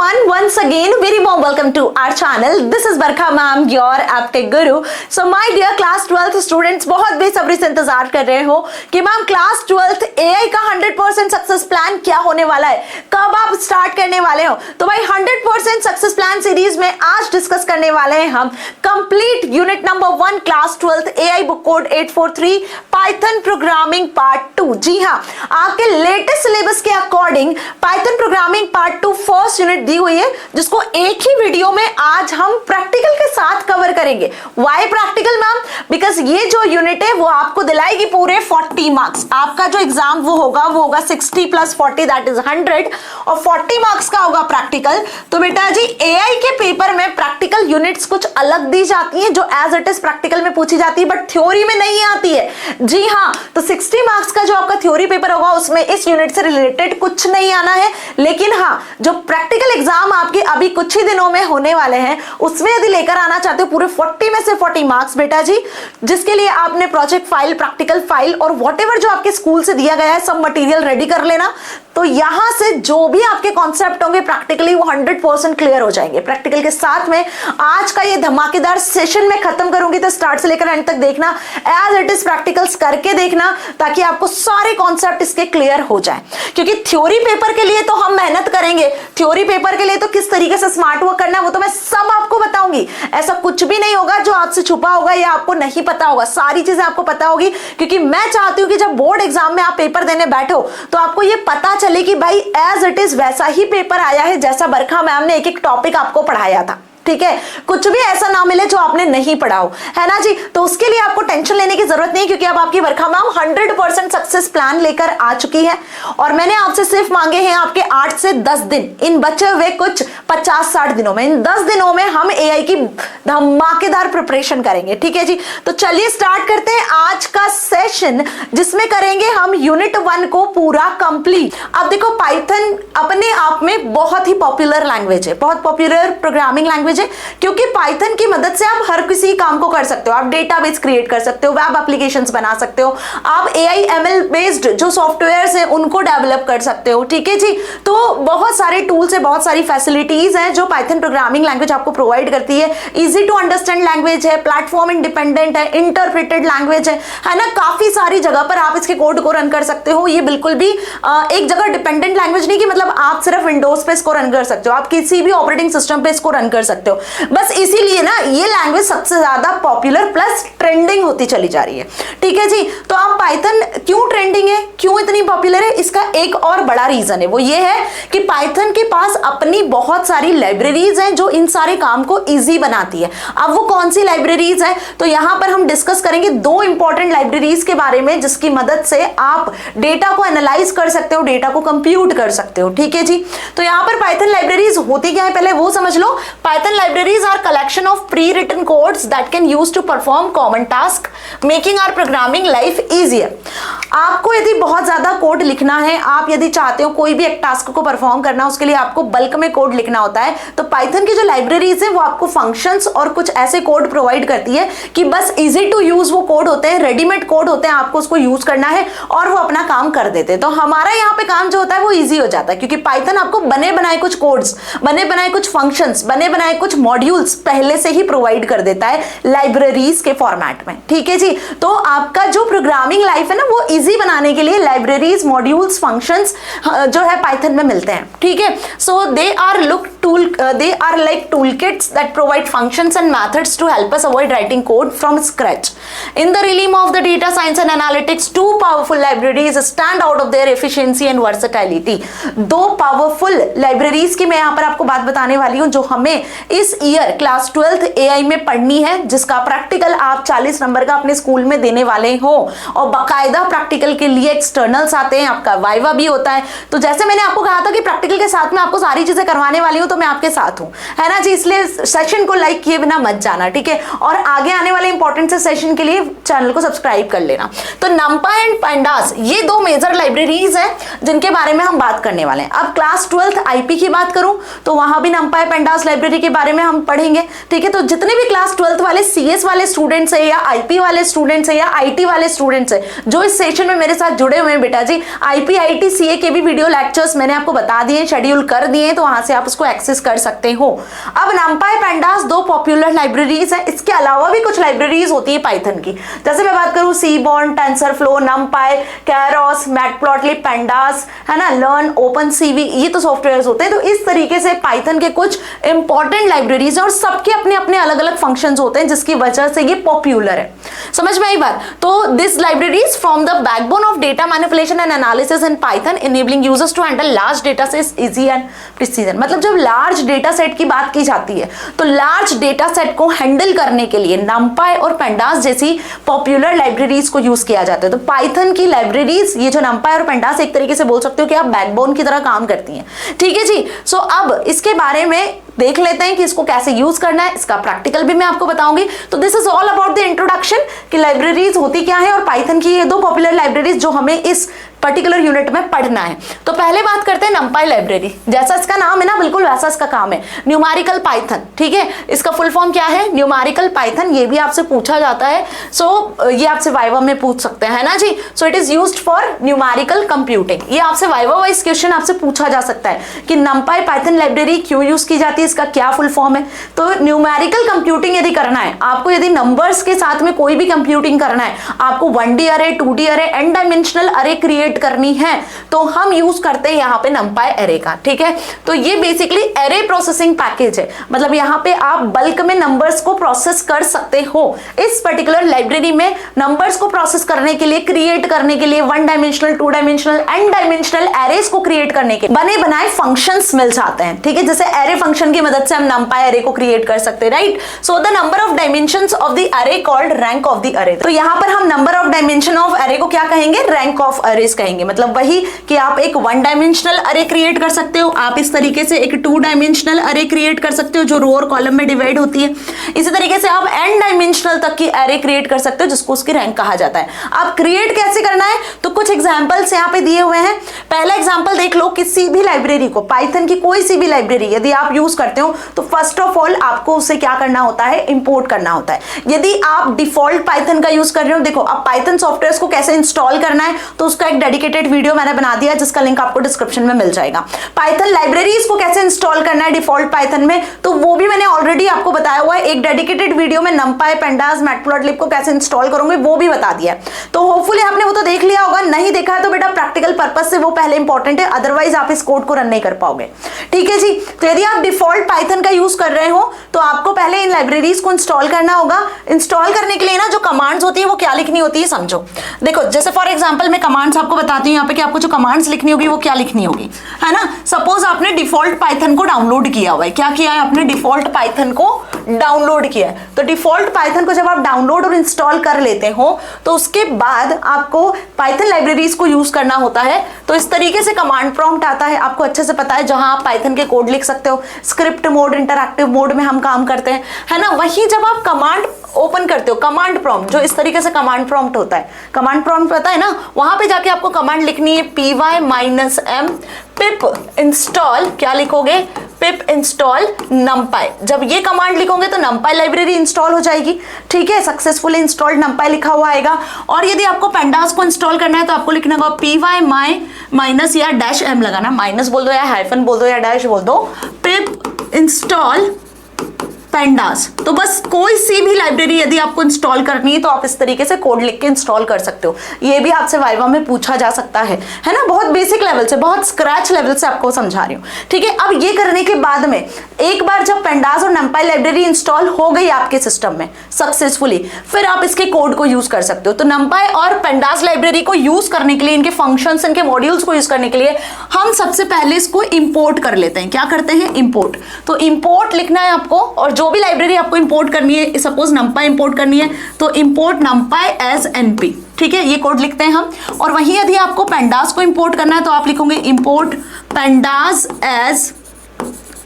everyone, once again very warm welcome to our channel. This is Barkha ma'am, your आपके गुरु. So my dear class 12th students, बहुत बेसब्री से इंतजार कर रहे हो कि मैम क्लास 12th AI का 100% सक्सेस प्लान क्या होने वाला है, कब आप स्टार्ट करने वाले हो. तो भाई 100% सक्सेस प्लान सीरीज में आज डिस्कस करने वाले हैं हम complete unit number 1 class 12th AI book code 843 python programming part 2. जी हाँ, आपके लेटेस्ट सिलेबस के according python programming part 2 first unit दी हुई है, जिसको एक ही वीडियो में आज हम प्रैक्टिकल के साथ कवर करेंगे. Why practical ma'am? बिकॉज ये जो यूनिट है वो आपको दिलाएगी पूरे 40 मार्क्स. आपका जो एग्जाम वो होगा 60 प्लस 40 दैट इज 100 और 40 मार्क्स का होगा प्रैक्टिकल. तो बेटा जी एआई के पेपर में प्रैक्टिकल यूनिट्स कुछ अलग दी जाती हैं जो एज इट इज प्रैक्टिकल में पूछी जाती है, बट थ्योरी में नहीं आती है. जी हाँ, तो 60 मार्क्स का जो आपका थ्योरी पेपर होगा उसमें इस यूनिट से रिलेटेड कुछ नहीं आना है, लेकिन हाँ जो प्रैक्टिकल एग्जाम आपके अभी कुछ ही दिनों में होने वाले हैं उसमें यदि लेकर आना चाहते हो पूरे 40 में से 40 मार्क्स बेटा जी, जिसके लिए आपने प्रोजेक्ट फाइल, प्रैक्टिकल फाइल और व्हाटएवर जो आपके स्कूल से दिया गया है सब मटेरियल रेडी कर लेना. तो यहां से जो भी आपके कॉन्सेप्ट होंगे प्रैक्टिकली वो 100% क्लियर हो जाएंगे. प्रैक्टिकल के साथ में आज का ये धमाकेदार सेशन में खत्म करूंगी, तो स्टार्ट से लेकर एंड तक देखना, एज इट इज प्रैक्टिकल्स करके देखना, ताकि आपको सारे कॉन्सेप्ट इसके क्लियर हो जाए. क्योंकि थ्योरी पेपर के लिए तो हम मेहनत करेंगे, थ्योरी पेपर के लिए तो किस तरीके से स्मार्ट वर्क करना है वो तो मैं सब आपको बताऊंगी. ऐसा कुछ भी नहीं होगा जो आपसे छुपा होगा या आपको नहीं पता होगा, सारी चीजें आपको पता होगी. क्योंकि मैं चाहती हूं कि जब बोर्ड एग्जाम में आप पेपर देने बैठो तो आपको ये पता चले कि भाई एज इट इज वैसा ही पेपर आया है जैसा बरखा मैम ने एक एक टॉपिक आपको पढ़ाया था. ठीक है, कुछ भी ऐसा ना मिले जो आपने नहीं पढ़ा हो, है ना जी. तो उसके लिए आपको टेंशन लेने की जरूरत नहीं, क्योंकि अब आपकी बरखा मैम 100% सक्सेस प्लान लेकर आ चुकी है और मैंने आपसे सिर्फ मांगे हैं आपके 8 से 10 दिन. इन बचे हुए कुछ 50-60 दिनों में, इन 10 दिनों में हम एआई की धमाकेदार प्रिपरेशन करेंगे. ठीक है जी, तो चलिए स्टार्ट करते हैं आज का सेशन, जिसमें करेंगे हम यूनिट 1 को पूरा कंप्लीट. अब देखो, पाइथन अपने आप में बहुत ही पॉपुलर लैंग्वेज है, बहुत पॉपुलर प्रोग्रामिंग लैंग्वेज है, क्योंकि पाइथन की मदद से आप हर किसी काम को कर सकते हो. आप डेटाबेस क्रिएट कर सकते हो, वेब एप्लीकेशंस बना सकते हो, आप एआई एमएल बेस्ड जो सॉफ्टवेयर्स हैं उनको डेवलप कर सकते हो. ठीक है जी, तो बहुत सारे टूल्स है, बहुत सारी फैसिलिटीज हैं जो पाइथन प्रोग्रामिंग लैंग्वेज आपको प्रोवाइड करती है. इजी टू अंडरस्टैंड लैंग्वेज है, प्लेटफॉर्म इंडिपेंडेंट है, इंटरप्रेटेड लैंग्वेज है ना. काफी सारी जगह पर आप इसके कोड को रन कर सकते हो. ये बिल्कुल भी एक जगह डिपेंडेंट लैंग्वेज नहीं कि मतलब आप सिर्फ विंडोज पे इसको रन कर सकते हो, आप किसी भी ऑपरेटिंग सिस्टम पे इसको रन कर सकते हो. बस इसीलिए ना ये लैंग्वेज सबसे ज्यादा पॉपुलर प्लस ट्रेंडिंग होती चली जा रही है. ठीक है जी, तो अब पाइथन क्यों ट्रेंडिंग है, क्यों इतनी पॉपुलर है, इसका एक और बड़ा रीजन है. वो ये है कि पाइथन के पास अपनी बहुत सारी लाइब्रेरीज हैं जो इन सारे काम को इजी बनाती है. अब वो कौन सी लाइब्रेरीज है, तो यहां पर हम डिस्कस करेंगे 2 इंपॉर्टेंट लाइब्रेरीज के बारे में, जिसकी मदद से आप डेटा को एनालाइज कर सकते हो, डेटा को कंप्यूट कर सकते हो. ठीक है जी, तो यहां पर पाइथन लाइब्रेरीज होती क्या है पहले वो समझ लो. Python libraries are collection of pre-written codes that can use to perform common task, making our programming life easier. आपको यदि बहुत ज्यादा कोड लिखना है, आप यदि चाहते हो कोई भी एक टास्क को परफॉर्म करना, उसके लिए आपको बल्क में कोड लिखना होता है, तो पाइथन की जो लाइब्रेरीज है वो आपको फंक्शंस और कुछ ऐसे कोड प्रोवाइड करती है कि बस इजी टू यूज वो कोड होते हैं, रेडीमेड कोड होते हैं, आपको उसको यूज करना है और वो अपना काम कर देते हैं. तो हमारा यहाँ पे काम जो होता है वो इजी हो जाता है, क्योंकि पाइथन आपको बने बनाए कुछ कोड्स, बने बनाए कुछ फंक्शंस, बने बनाए कुछ मॉड्यूल्स पहले से ही प्रोवाइड कर देता है लाइब्रेरीज के फॉर्मेट में. ठीक है जी, तो आपका जो प्रोग्रामिंग लाइफ है ना वो इजी बनाने के लिए लाइब्रेरीज, मॉड्यूल्स, फंक्शंस जो है पाइथन में मिलते हैं. ठीक है, so they are like toolkits that provide functions and methods to help us avoid writing code from scratch. In the realm of the data science and analytics 2 powerful libraries stand out of their efficiency and versatility. 2 powerful libraries की मैं यहाँ पर आपको बात बताने वाली हूँ जो हमें इस ईयर क्लास 12th एआई में पढ़नी है, जिसका प्रैक्टिकल आप 40 नंबर का अपने स्कूल में देने वाले हो और बाकायदा प्रैक्टिकल के लिए एक्सटर्नल्स आते हैं, आपका वाइवा भी होता है. तो जैसे मैंने आपको कहा था कि प्रैक्टिकल के साथ में आपको सारी चीजें करवाने वाली हूं, तो मैं आपके साथ हूं, है ना जी. इसलिए सेशन को लाइक किए बिना मत जाना. ठीक है, और आगे आने वाले इंपॉर्टेंट से सेशन के लिए चैनल को सब्सक्राइब कर लेना. तो नंपा एंड पेंडास ये 2 मेजर लाइब्रेरीज हैं जिनके बारे में हम बात करने वाले हैं. अब क्लास 12th आईपी की बात करूं तो वहां भी नंपा पेंडास लाइब्रेरी के बारे में हम पढ़ेंगे. ठीक है, तो जितने भी क्लास 12th वाले सीएस वाले स्टूडेंट्स है या आईपी वाले स्टूडेंट्स है या आईटी वाले स्टूडेंट्स है जो इस सेशन में मेरे साथ जुड़े हुए हैं बेटा जी, आईपी आईटी सीए के भी वीडियो लेक्चर्स मैंने आपको बता दिए, शेड्यूल कर दिए, तो वहां से आप उसको एक्सेस कर सकते हो। अब numpy pandas दो पॉपुलर लाइब्रेरीज है, इसके अलावा भी कुछ लाइब्रेरीज होती है पाइथन की, जैसे मैं बात करूं seaborn, TensorFlow, numpy, keras, matplotlib, pandas, है ना, लर्न, ओपन सीवी, ये तो सॉफ्टवेयर होते हैं। तो इस तरीके से पाइथन के कुछ इंपॉर्टेंट लाइब्रेरीज है और सबके अपने अपने अलग अलग फंक्शंस होते हैं, जिसकी वजह से ये पॉपुलर है। समझ में आई बात? तो this libraries from the backbone of data manipulation and analysis in Python, enabling users to handle large data sets easy and precision. मतलब जब लार्ज डेटा सेट की बात की जाती है तो लार्ज डेटा सेट को हैंडल करने के लिए numpy और pandas जैसी पॉपुलर लाइब्रेरीज को यूज किया जाता है। तो पाइथन की लाइब्रेरीज, ये जो numpy और pandas, एक तरीके से बोल सकते हो कि आप बैकबोन की तरह काम करती हैं। ठीक है जी। सो अब इसके बारे में देख लेते हैं कि इसको कैसे यूज करना है, इसका प्रैक्टिकल भी मैं आपको बताऊंगी। तो this is all about the introduction कि लाइब्रेरीज होती क्या है और पाइथन की ये दो पॉपुलर लाइब्रेरीज जो हमें इस पर्टिकुलर यूनिट में पढ़ना है। तो पहले बात करते हैं numpy लाइब्रेरी। जैसा इसका नाम है ना, बिल्कुल वैसा इसका काम है, न्यूमेरिकल पाइथन। ठीक है, इसका फुल फॉर्म क्या है? Numerical Python. ये भी आपसे पूछा जाता है, सो ये आपसे वाइवा में पूछ सकते हैं, है ना जी। So it is used for numerical computing. ये आपसे वाइवा वाइज क्वेश्चन आपसे पूछा जा सकता है कि numpy पाइथन लाइब्रेरी क्यों यूज की जाती है, इसका क्या फुल फॉर्म है। तो न्यूमेरिकल कंप्यूटिंग यदि करना है आपको, यदि नंबर्स के साथ में कोई भी कंप्यूटिंग करना है, आपको 1D अरे, 2D अरे, एन डायमेंशनल अरे क्रिएट करनी है, तो हम यूज करते हैं यहाँ पे numpy अरे का। ठीक है, तो ये बेसिकली अरे प्रोसेसिंग पैकेज है, मतलब यहाँ पे आप बल्क में नंबर्स को प्रोसेस कर सकते हो। इस पर्टिकुलर लाइब्रेरी में नंबर्स को प्रोसेस करने के लिए, क्रिएट करने के लिए 1 dimensional, 2 dimensional, n dimensional arrays को क्रिएट करने के बने बनाए फंक्शंस मिल जाते हैं। ठीक है, जैसे एरे फंक्शन की मदद से हम numpy अरे को क्रिएट कर सकते हैं, right. So the number of dimensions of the अरे कॉल्ड रैंक ऑफ द अरे। तो यहाँ पर हम नंबर ऑफ डायमेंशन ऑफ अरे को क्या कहेंगे? रैंक ऑफ अरेज कहेंगे। मतलब वही कि आप एक 1 डायमेंशनल अरे क्रिएट कर सकते हो, आप इस तरीके से एक 2 डायमेंशनल अरे क्रिएट कर सकते हो जो रो और कॉलम में डिवाइड होती है। इसी तरीके से आप n डायमेंशनल तक की अरे क्रिएट कर सकते हो, जिसको उसकी रैंक कहा जाता है। आप क्रिएट कैसे करना है, तो कुछ एग्जांपल्स यहाँ पे दिए हुए हैं। पहला एग्जांपल देख लो, किसी भी लाइब्रेरी को, पाइथन की कोई सी भी लाइब्रेरी यदि आप यूज करते हो तो फर्स्ट ऑफ ऑल आपको उसे क्या करना होता है? इंपोर्ट करना होता है। यदि आप डिफॉल्ट पाइथन का यूज कर रहे हो, देखो अब पाइथन सॉफ्टवेयर को कैसे इंस्टॉल करना है तो उसका एक डेडिकेटेड वीडियो मैंने बना दिया, जिसका लिंक आपको डिस्क्रिप्शन में मिल जाएगा। पाइथन लाइब्रेरीज को कैसे इंस्टॉल करना है डिफॉल्ट पाइथन में, तो वो भी मैंने ऑलरेडी आपको बताया हुआ है। एक डेडिकेटेड वीडियो में numpy, pandas, मैटप्लॉटलिब को कैसे इंस्टॉल करोगे वो भी बता दिया है। तो होपफुली आपने वो तो देख लिया होगा, नहीं देखा है तो बेटा प्रैक्टिकल पर्पस से वो पहले इंपॉर्टेंट है, अदरवाइज आप इस कोड को रन नहीं कर पाओगे। ठीक है जी। तो यदि आप डिफॉल्ट पाइथन का यूज कर रहे हो तो आपको पहले इन लाइब्रेरीज को इंस्टॉल करना होगा। इंस्टॉल करने के लिए ना जो कमांड्स होती है वो क्या लिखनी होती है समझो। देखो जैसे फॉर एग्जांपल मैं कमांड्स आपको बताती हूँ यहाँ पे कि आपको जो कमांड्स लिखनी होगी वो क्या लिखनी होगी, है ना। सपोज आपने डिफॉल्ट पाइथन को डाउनलोड किया हुआ है, क्या किया है आपने? डिफॉल्ट पाइथन को डाउनलोड किया है। तो डिफॉल्ट पाइथन को जब आप डाउनलोड और इंस्टॉल कर लेते हो तो उसके बाद आपको पाइथन लाइब्रेरीज को यूज करना होता है। तो इस तरीके से कमांड प्रॉम्प्ट आता है, आपको अच्छे से पता है, जहां आप पाइथन के कोड लिख सकते हो। स्क्रिप्ट मोड, इंटरैक्टिव मोड में हम काम करते हैं, है ना। वहीं जब आप कमांड ओपन करते हो, कमांड प्रॉम्प्ट, जो इस तरीके से कमांड प्रॉम्प्ट होता है, कमांड प्रॉम्प्ट पता है ना, वहां पे जाके आपको कमांड लिखनी है py-m पिप इंस्टॉल, क्या लिखोगे? पिप इंस्टॉल numpy। जब ये कमांड लिखोगे तो numpy लाइब्रेरी इंस्टॉल हो जाएगी। ठीक है, सक्सेसफुली इंस्टॉल्ड numpy लिखा हुआ आएगा। और यदि आपको pandas को इंस्टॉल करना है तो आपको लिखना होगा py- या -m लगाना, माइनस बोल दो या हाइफन बोल दो या डैश बोल दो, पिप इंस्टॉल pandas। तो बस कोई सी भी लाइब्रेरी यदि आपको इंस्टॉल करनी है तो आप इस तरीके से कोड लिख के इंस्टॉल कर सकते हो। ये भी आपसे वाइवा में पूछा जा सकता है ना। बहुत बेसिक लेवल से, बहुत स्क्रैच लेवल से आपको समझा रही हूँ। ठीक है, अब ये करने के बाद में एक बार जब pandas और numpy लाइब्रेरी इंस्टॉल हो गई आपके सिस्टम में सक्सेसफुली, फिर आप इसके कोड को यूज कर सकते हो। तो numpy और pandas लाइब्रेरी को यूज करने के लिए, इनके फंक्शंस, इनके मॉड्यूल्स को यूज करने के लिए हम सबसे पहले इसको इंपोर्ट कर लेते हैं। क्या करते हैं? इंपोर्ट। तो इंपोर्ट लिखना है आपको, और जो भी लाइब्रेरी आपको इंपोर्ट करनी है, सपोज numpy इंपोर्ट करनी है तो इंपोर्ट numpy एज np। ठीक है, ये कोड लिखते हैं हम। और वहीं यदि आपको pandas को इंपोर्ट करना है तो आप लिखोगे इंपोर्ट pandas एज,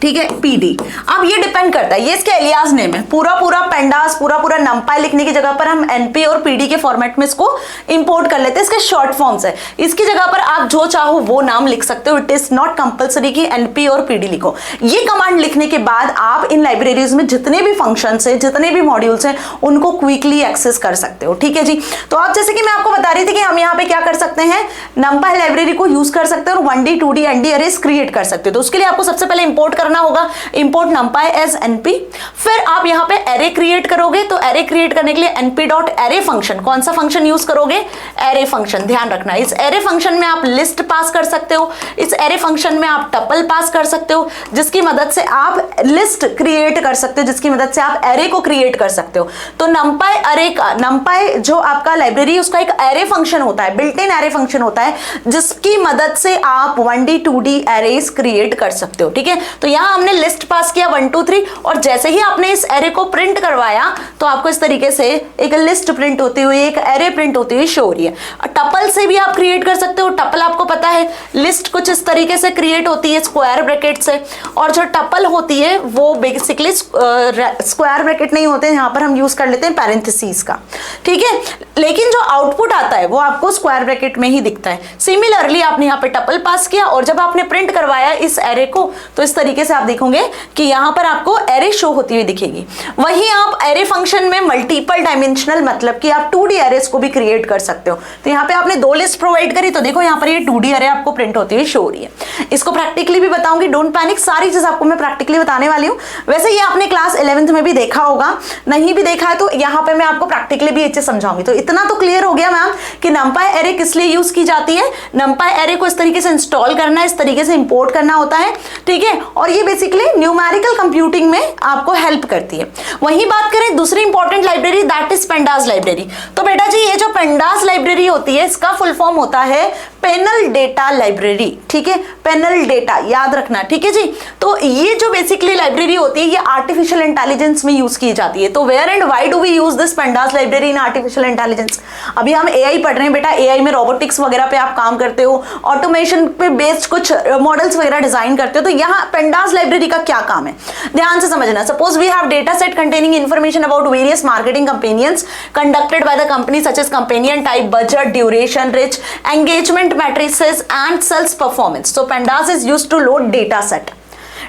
ठीक है, पीडी। अब ये डिपेंड करता है, ये इसके एलियास नेम है। पूरा pandas, पूरा numpy लिखने की जगह पर हम np और pd के फॉर्मेट में इसको इंपोर्ट कर लेते हैं। इसके शॉर्ट फॉर्म्स है, इसकी जगह पर आप जो चाहो वो नाम लिख सकते हो। इट इज नॉट कंपल्सरी कि np और pd लिखो। ये कमांड लिखने के बाद आप इन लाइब्रेरीज में जितने भी फंक्शंस है, जितने भी मॉड्यूल्स हैं, उनको क्विकली एक्सेस कर सकते हो। ठीक है जी। तो आप जैसे कि मैं आपको बता रही थी कि हम यहाँ पे क्या कर सकते हैं, numpy लाइब्रेरी को यूज कर सकते हैं और 1D 2D ND arrays create कर सकते हो। तो उसके लिए आपको सबसे पहले इंपोर्ट करना होगा, इंपोर्ट numpy एज np। फिर आप यहाँ पे एरे क्रिएट करोगे, तो एरे क्रिएट करने के लिए np.array फंक्शन, कौन सा फंक्शन यूज करोगे, एरे फंक्शन। ध्यान रखना, इस एरे फंक्शन में आप लिस्ट पास कर सकते हो, इस एरे फंक्शन में आप टपल पास कर सकते हो, जिसकी मदद से आप लिस्ट क्रिएट कर सकते हो, जिसकी मदद से आप एरे को क्रिएट कर सकते हो। तो numpy अरे का, numpy जो आपका लाइब्रेरी उसका एक एरे फंक्शन होता है, बिल्ट इन एरे फंक्शन होता है, जिसकी मदद से आप 1D 2D एरेज क्रिएट कर सकते हो। ठीक है, तो यहां हमने लिस्ट पास किया 1 2 3, और जैसे ही आपने इस एरे को प्रिंट करवाया तो आपको इस तरीके से एक लिस्ट प्रिंट होती हुई, एक एरे प्रिंट होती हुई शो हो रही है। टपल से भी आप क्रिएट कर सकते हो। टपल आपको पता है, लिस्ट कुछ इस तरीके से क्रिएट होती है स्क्वायर ब्रैकेट से, और जो टपल होती है वो बेसिकली स्क्वायर ब्रैकेट नहीं होते हैं, यहां पर हम यूज कर लेते हैं पैरेंथेसिस का। ठीक है, लेकिन जो आउटपुट आता है वो आपको स्क्वायर ब्रैकेट में ही दिखता है। सिमिलरली आपने यहाँ पे टपल पास किया, और जब आपने प्रिंट करवाया इस एरे को, तो इस तरीके से आप देखोगे कि यहाँ पर आपको एरे शो होती हुई दिखेगी। वहीं आप एरे फंक्शन में मल्टीपल डायमेंशनल, मतलब कि आप 2D एरेस को भी क्रिएट कर सकते हो। तो यहाँ पे आपने 2 लिस्ट प्रोवाइड करी, तो देखो यहाँ पर ये 2D एरे आपको प्रिंट होती हुई शो हो रही है। इसको प्रैक्टिकली भी बताऊंगी, डोंट पैनिक, सारी चीज आपको मैं प्रैक्टिकली बताने वाली हूँ। वैसे ये आपने क्लास 11th में भी देखा होगा, नहीं भी देखा है तो यहाँ पे मैं आपको प्रैक्टिकली भी अच्छे समझाऊंगी। तो इतना तो क्लियर हो गया मैम कि numpy एरे किस लिए यूज की जाती है। numpy एरे को इस तरीके से इंस्टॉल करना है, इस तरीके से इंपोर्ट करना होता है। ठीक है, और ये बेसिकली न्यूमेरिकल कंप्यूटिंग में आपको हेल्प करती है। वहीं बात करें दूसरी important library, that is pandas library. तो बेटा जी ये जो पेंडास लाइब्रेरी होती है, इसका फुल फॉर्म होता है पेनल डेटा लाइब्रेरी। ठीक है, पेनल डेटा याद रखना। ठीक है जी, तो ये जो बेसिकली लाइब्रेरी होती है ये आर्टिफिशियल इंटेलिजेंस में यूज की जाती है। तो where and why do we use this pandas library in artificial intelligence? अभी हम एआई पढ़ रहे हैं बेटा, एआई में रोबोटिक्स वगैरह पे आप काम करते हो, ऑटोमेशन पे बेस्ड कुछ मॉडल्स वगैरह डिजाइन करते हो, तो यहाँ पेंडास लाइब्रेरी का क्या काम है ध्यान से समझना। Suppose we have data set containing information about various marketing campaigns conducted by the company such as companion type, budget, duration, reach, engagement matrices and sales performance. So pandas is used to load data set,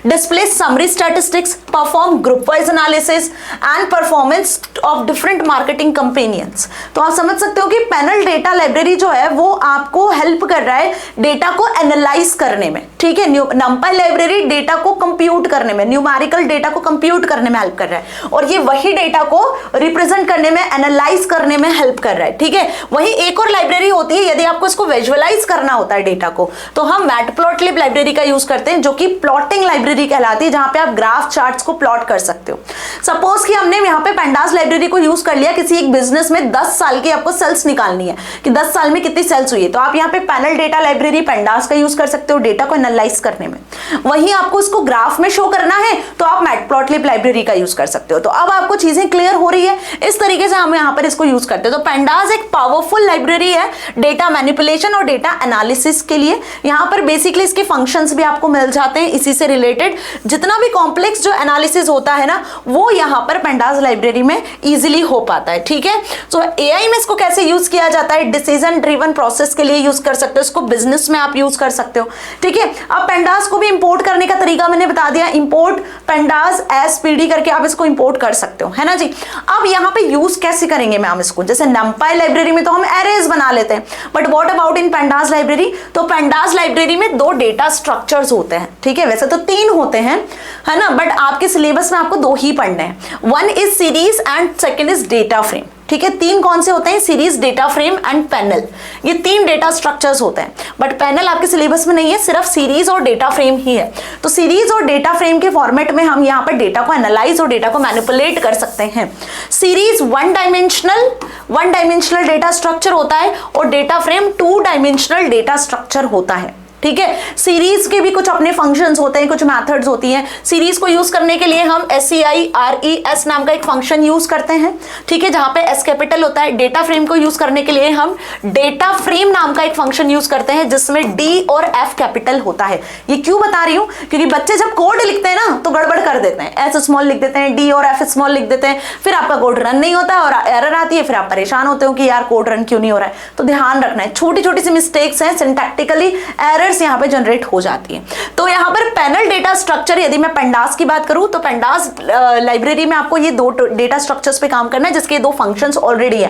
display summary statistics, perform group wise analysis and performance of different marketing campaigns। तो आप समझ सकते हो कि panel data library जो है वो आपको हेल्प कर रहा है डेटा को एनालाइज करने में। ठीक है, numpy लाइब्रेरी डेटा को कंप्यूट करने में, न्यूमेरिकल डेटा को कंप्यूट करने में हेल्प कर रहा है, और ये वही डेटा को रिप्रेजेंट करने में, एनालाइज करने में हेल्प कर रहा है। ठीक है, वही एक और लाइब्रेरी होती है, यदि आपको इसको विजुअलाइज करना होता है डेटा को, तो हम मैटप्लॉटलिब लाइब्रेरी का यूज करते हैं, जो कि प्लॉटिंग लाइब्रेरी कहलाती है, जहां पे आप ग्राफ चार्ट्स को प्लॉट कर सकते हो। सपोज कि हमने यहाँ पे पेंडास लाइब्रेरी को यूज कर लिया, किसी एक बिजनेस में 10 साल की आपको सेल्स निकालनी है कि 10 साल में कितनी सेल्स हुई है, तो आप यहाँ पे पैनल डेटा लाइब्रेरी पेंडास का यूज कर सकते हो डेटा को एनालाइज करने में। वहीं आपको इसको ग्राफ में शो करना है तो आप मैटप्लॉटलिब लाइब्रेरी का यूज कर सकते हो। तो अब आपको चीजें क्लियर हो रही है, इस तरीके से हम यहाँ पर इसको यूज करते हैं। तो पेंडास एक पावरफुल लाइब्रेरी है डेटा मैनिपुलेशन और डेटा एनालिसिस के लिए। यहाँ पर बेसिकली इसके फंक्शंस भी आपको मिल जाते हैं, इसी से रिलेटेड जितना भी कॉम्प्लेक्स जो एनालिसिस होता है ना, वो यहाँ पर पेंडास लाइब्रेरी में इजीली हो पाता है। ठीक है, तो एआई में इसको कैसे यूज किया जाता है, डिसीजन ड्रिवन प्रोसेस के लिए यूज कर सकते हो, इसको बिजनेस में आप यूज कर सकते हो। ठीक है, अब पेंडास को भी इंपोर्ट करने का तरीका मैंने बता दिया, इंपोर्ट पेंडास एसपीडी करके आप इसको इंपोर्ट कर सकते हो, है ना जी। अब यहाँ पे यूज कैसे करेंगे मैम इसको, जैसे numpy लाइब्रेरी में तो हम एरेज बना लेते हैं, but what about in pandas library? तो पेंडास लाइब्रेरी में 2 डेटा स्ट्रक्चर्स होते हैं। ठीक है, वैसे तो 3 होते हैं, है ना, बट आपके सिलेबस में आपको 2 ही पढ़ने हैं। 1 is series and second is data frame. ठीक है, 3 कौन से होते हैं? Series, data frame and panel. ये 3 डेटा स्ट्रक्चर्स होते हैं, बट पैनल आपके सिलेबस में नहीं है, सिर्फ सीरीज और डेटा फ्रेम ही है। तो सीरीज और डेटा फ्रेम के फॉर्मेट में हम यहाँ पर डेटा को एनालाइज और डेटा को मैनिपुलेट कर सकते हैं। Series one dimensional data structure होता है, और data frame 2 dimensional data structure होता है। ठीक है, सीरीज के भी कुछ अपने फंक्शंस होते हैं, कुछ मेथड्स होती हैं। सीरीज को यूज करने के लिए हम SCIRES नाम का एक फंक्शन यूज करते हैं। ठीक है, जहां पे S कैपिटल होता है। डेटा फ्रेम को यूज करने के लिए हम डेटा फ्रेम नाम का एक फंक्शन यूज करते हैं, जिसमें D और F कैपिटल होता है। ये क्यों बता रही हूं, क्योंकि बच्चे जब कोड लिखते हैं ना तो गड़बड़ कर देते हैं, S स्मॉल लिख देते हैं, D और F स्मॉल लिख देते हैं, फिर आपका कोड रन नहीं होता और एरर आती है, फिर आप परेशान होते हो कि यार कोड रन क्यों नहीं हो रहा है। तो ध्यान रखना है, छोटी छोटी सी मिस्टेक्स हैं, सिंटैक्टिकली एरर पेयर्स यहाँ पे जनरेट हो जाती है। तो यहाँ पर पैनल डेटा स्ट्रक्चर, यदि मैं पेंडास की बात करूँ तो पेंडास लाइब्रेरी में आपको ये दो डेटा स्ट्रक्चर्स पे काम करना है, जिसके दो फंक्शंस ऑलरेडी है।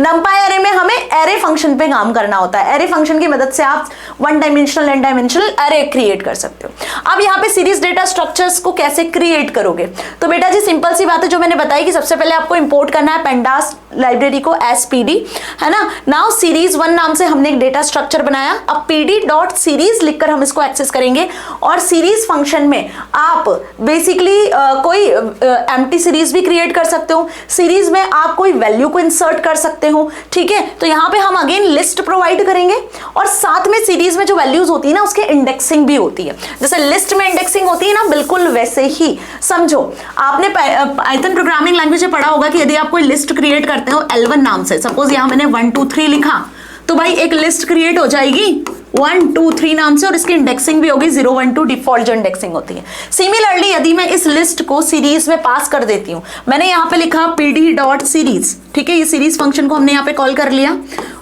नंपाई एरे में हमें एरे फंक्शन पे काम करना होता है। एरे फंक्शन की मदद से आप one dimensional n dimensional array create कर सकते हो। अब यहाँ पे सीरीज डेटा स्ट्रक्चर्स को कैसे क्रिएट करोगे, तो बेटा जी सिंपल सी बात है जो मैंने बताई कि सबसे पहले आपको इंपोर्ट करना है पेंडास लाइब्रेरी को एसपीडी, है ना। नाउ सीरीज वन नाम से हमने एक डेटा स्ट्रक्चर बनाया। अब pd.series लिखकर हम इसको एक्सेस करेंगे और सीरीज फंक्शन में आप बेसिकली कोई एम्प्टी सीरीज भी क्रिएट कर सकते हो। सीरीज में आप कोई वैल्यू को इंसर्ट कर सकते हो, ठीक है। तो यहाँ पे हम अगेन लिस्ट प्रोवाइड करेंगे और साथ में सीरीज में जो वैल्यूज होती है ना उसके इंडेक्सिंग भी होती है। जैसे लिस्ट में इंडेक्सिंग होती है ना, बिल्कुल वैसे ही समझो। आपने पाइथन प्रोग्रामिंग लैंग्वेज में पढ़ा होगा कि यदि आप कोई लिस्ट क्रिएट करते हो L1 नाम से, सपोज यहाँ मैंने 1 2 3 लिखा, तो भाई एक लिस्ट क्रिएट हो जाएगी 1 2 3 नाम से और इसकी इंडेक्सिंग भी होगी 0 1 2 डिफॉल्ट जो इंडेक्सिंग होती है। सिमिलरली यदि मैं इस लिस्ट को सीरीज में पास कर देती हूँ, मैंने यहाँ पे लिखा pd.series, ठीक है। ये सीरीज फंक्शन को हमने यहाँ पे कॉल कर लिया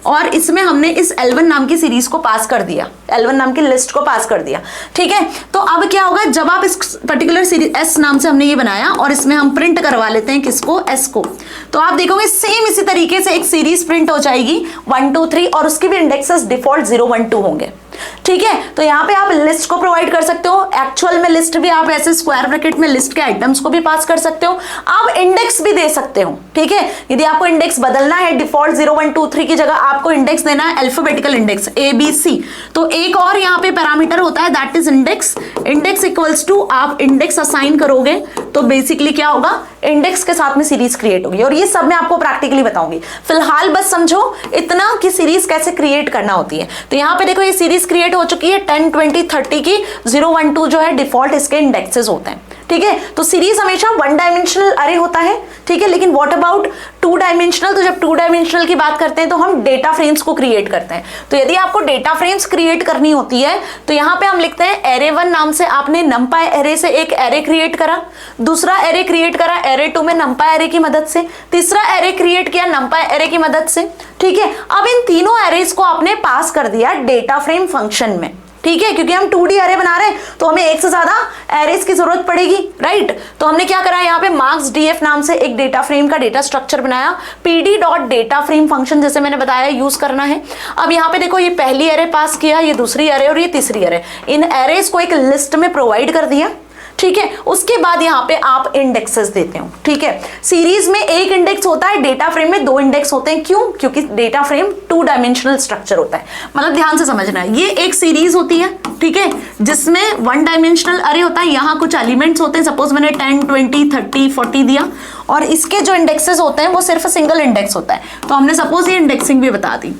और इसमें हमने इस L1 नाम की सीरीज को पास कर दिया, L1 नाम की लिस्ट को पास कर दिया, ठीक है। तो अब क्या होगा, जब आप इस पर्टिकुलर सीरीज S नाम से हमने ये बनाया और इसमें हम प्रिंट करवा लेते हैं किसको, S को, तो आप देखोगे सेम इसी तरीके से एक सीरीज प्रिंट हो जाएगी 1 2 3 और उसके भी इंडेक्सेस डिफॉल्ट 0 1 2 होंगे, ठीक है। तो यहाँ पे आप लिस्ट को प्रोवाइड कर सकते हो। एक्चुअल में लिस्ट भी आप ऐसे स्क्वायर ब्रैकेट में लिस्ट के आइटम्स को भी पास कर सकते हो। आप इंडेक्स भी दे सकते हो, ठीक है। यदि आपको इंडेक्स बदलना है, डिफॉल्ट 0 1 2 3 की जगह आपको इंडेक्स देना है अल्फाबेटिकल इंडेक्स ABC, तो एक और यहाँ पे पैरामीटर होता है that is index. Index equals to आप इंडेक्स असाइन करोगे तो बेसिकली क्या होगा, इंडेक्स के साथ में सीरीज क्रिएट होगी। और ये सब मैं आपको प्रैक्टिकली बताऊंगी। फिलहाल बस समझो इतना कि सीरीज कैसे क्रिएट करना होती है। तो यहाँ पे देखो ये सीरीज क्रिएट हो चुकी है 10 20 30 की, 0 1 2 जो है डिफॉल्ट इसके इंडेक्सेस होते हैं, ठीक है। तो सीरीज हमेशा वन डायमेंशनल अरे होता है, ठीक है। लेकिन व्हाट अबाउट टू डायमेंशनल, तो जब टू डायमेंशनल की बात करते हैं तो हम डेटा फ्रेम्स को क्रिएट करते हैं। तो यदि आपको डेटा फ्रेम्स क्रिएट करनी होती है तो यहाँ पे हम लिखते हैं एरे 1 नाम से आपने नंपाई एरे से एक एरे क्रिएट करा, दूसरा एरे क्रिएट करा एरे 2 में नंपाई एरे की मदद से, तीसरा एरे क्रिएट किया नंपाई एरे की मदद से, ठीक है। अब इन तीनों एरेज को आपने पास कर दिया डेटा फ्रेम फंक्शन में, ठीक है। क्योंकि हम 2D एरे बना रहे हैं तो हमें एक से ज्यादा एरेज की जरूरत पड़ेगी, राइट। तो हमने क्या करा, यहाँ पे मार्क्स DF नाम से एक डेटा फ्रेम का डेटा स्ट्रक्चर बनाया। pd.dataframe फंक्शन जैसे मैंने बताया यूज करना है। अब यहाँ पे देखो ये पहली एरे पास किया, ये दूसरी एरे और ये तीसरी एरे, इन एरेज को एक लिस्ट में प्रोवाइड कर दिया, ठीक है। उसके बाद यहाँ पे आप इंडेक्सेस देते हो, ठीक है। सीरीज में एक इंडेक्स होता है, डेटा फ्रेम में 2 इंडेक्स होते हैं। क्यों? क्योंकि डेटा फ्रेम 2 डायमेंशनल स्ट्रक्चर होता है। मतलब ध्यान से समझना है, ये एक सीरीज होती है, ठीक है, जिसमें 1 डायमेंशनल अरे होता है। यहाँ कुछ एलिमेंट्स होते हैं, सपोज मैंने 10 20 30 40 दिया और इसके जो इंडेक्सेस होते हैं वो सिर्फ सिंगल इंडेक्स होता है। तो हमने सपोज ये इंडेक्सिंग भी बता दी।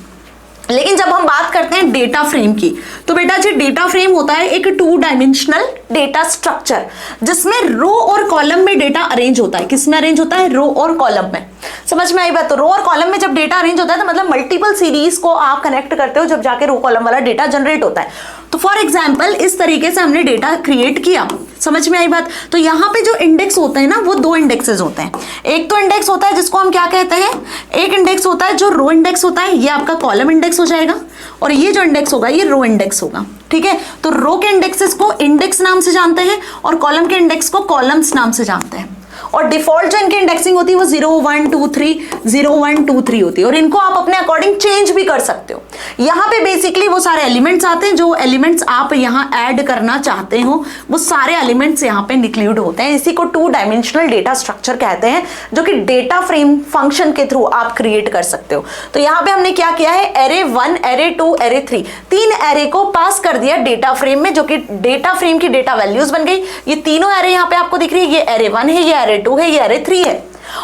लेकिन जब हम बात करते हैं डेटा फ्रेम की, तो बेटा जी डेटा फ्रेम होता है एक 2 डायमेंशनल डेटा स्ट्रक्चर जिसमें रो और कॉलम में डेटा अरेंज होता है। किसमें अरेंज होता है? रो और कॉलम में। समझ में आई बात? तो रो और कॉलम में जब डेटा अरेंज होता है तो मतलब मल्टीपल सीरीज को आप कनेक्ट करते हो जब जाके रो कॉलम वाला डेटा जनरेट होता है। तो फॉर एग्जाम्पल इस तरीके से हमने डेटा क्रिएट किया। समझ में आई बात? तो यहाँ पे जो इंडेक्स होते हैं ना वो 2 इंडेक्सेस होते हैं। एक तो इंडेक्स होता है जिसको हम क्या कहते हैं, एक इंडेक्स होता है जो रो इंडेक्स होता है, ये आपका कॉलम इंडेक्स हो जाएगा, और ये जो इंडेक्स होगा ये रो इंडेक्स होगा, ठीक है। तो रो के इंडेक्सेस को इंडेक्स नाम से जानते हैं और कॉलम के इंडेक्स को कॉलम्स नाम से जानते हैं। और डिफॉल्ट जो इनकी इंडेक्सिंग होती है वो 0 1 2 3 0 1 2 3 होती है, और इनको आप अपने अकॉर्डिंग चेंज भी कर सकते हो। यहाँ पे बेसिकली वो सारे एलिमेंट्स आते हैं जो एलिमेंट्स आप यहाँ ऐड करना चाहते हो, वो सारे एलिमेंट्स यहाँ पे इंक्लूड होते हैं। इसी को 2 डायमेंशनल डेटा स्ट्रक्चर कहते हैं, जो कि डेटा फ्रेम फंक्शन के थ्रू आप क्रिएट कर सकते हो। तो यहाँ पे हमने क्या किया है, एरे 1 एरे 2 एरे 3 3 एरे को पास कर दिया डेटा फ्रेम में, जो कि डेटा फ्रेम की डेटा वैल्यूज बन गई। ये तीनों एरे यहाँ पे आपको दिख रही है, ये एरे 1 है, ये एरे 2 है, ये एरे 3 है।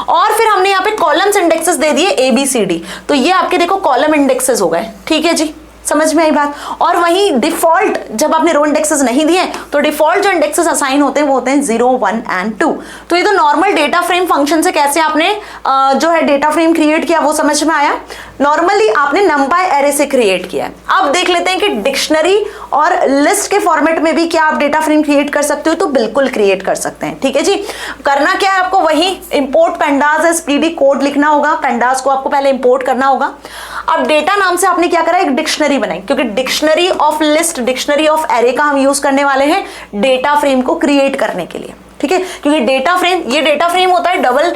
और फिर हमने यहाँ पे कॉलम्स इंडेक्सेस दे दिए ABCD, तो ये आपके देखो कॉलम इंडेक्सेस हो गए, ठीक है जी। समझ में आई बात? और वहीं डिफॉल्ट जब आपने रो इंडेक्सेस नहीं दिए तो डिफॉल्ट जो इंडेक्सेस असाइन होते हैं वो होते हैं 0 1 एंड 2। तो ये तो नॉर्मल डेटा फ्रेम फंक्शन से कैसे आपने जो है डेटा फ्रेम क्रिएट किया वो समझ में आया। नॉर्मली आपने नंपाई एरे से क्रिएट किया है। अब देख लेते हैं कि डिक्शनरी और लिस्ट के फॉर्मेट में भी क्या आप डेटा फ्रेम क्रिएट कर सकते हो, तो बिल्कुल क्रिएट कर सकते हैं, ठीक है जी। करना क्या है आपको, वही इंपोर्ट पेंडास एसपीडी कोड लिखना होगा। पेंडास को आपको पहले इंपोर्ट करना होगा। अब डेटा नाम से आपने क्या करा, एक डिक्शनरी डिक्शनरी बनाई, क्योंकि dictionary of list, dictionary of array का हम यूज करने वाले हैं डेटा फ्रेम को क्रिएट करने के लिए, ठीक है। क्योंकि डेटा फ्रेम, ये डेटा फ्रेम होता है डबल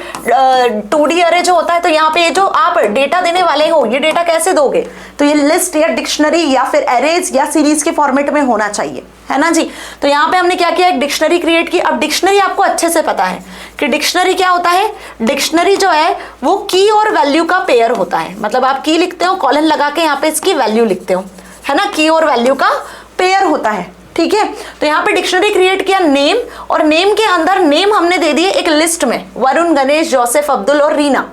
2D अरे जो होता है, तो यहाँ पे जो आप डेटा देने वाले हो ये डेटा कैसे दोगे, तो ये लिस्ट या डिक्शनरी या फिर एरेज या सीरीज के फॉर्मेट में होना चाहिए, है ना जी। तो यहाँ पे हमने क्या किया, एक डिक्शनरी क्रिएट की। अब डिक्शनरी आपको अच्छे से पता है कि डिक्शनरी क्या होता है। डिक्शनरी जो है वो की और वैल्यू का पेयर होता है, मतलब आप की लिखते हो, कॉलन लगा के यहाँ पे इसकी वैल्यू लिखते हो, है ना, की और वैल्यू का पेयर होता है, ठीक है। तो यहाँ पे डिक्शनरी क्रिएट किया नेम, और नेम के अंदर नेम हमने दे दिए एक लिस्ट में, वरुण, गणेश, जोसेफ, अब्दुल और रीना।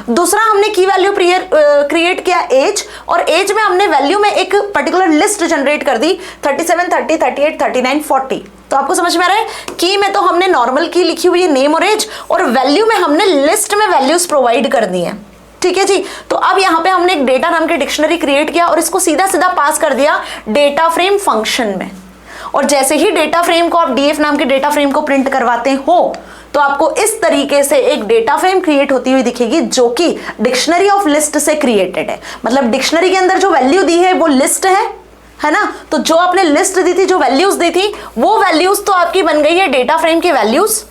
दूसरा हमने की वैल्यू क्रिएट किया एज, और एज में हमने वैल्यू में एक पर्टिकुलर लिस्ट जनरेट कर दी 37, 30, 38, 39, 40। तो आपको समझ में आ रहा है, की में तो हमने नॉर्मल की लिखी हुई है नेम और एज, और वैल्यू में हमने लिस्ट में वैल्यूज प्रोवाइड कर दी है, ठीक है जी। तो अब यहाँ पे हमने एक डेटा नाम की डिक्शनरी क्रिएट किया और इसको सीधा सीधा पास कर दिया डेटा फ्रेम फंक्शन में। और जैसे ही डेटा फ्रेम को आप डीएफ नाम के डेटा फ्रेम को प्रिंट करवाते हो तो आपको इस तरीके से एक डेटा फ्रेम क्रिएट होती हुई दिखेगी, जो कि डिक्शनरी ऑफ लिस्ट से क्रिएटेड है। मतलब डिक्शनरी के अंदर जो वैल्यू दी है वो लिस्ट है ना। तो जो आपने लिस्ट दी थी, जो वैल्यूज दी थी, वो वैल्यूज तो आपकी बन गई है डेटा फ्रेम की वैल्यूज,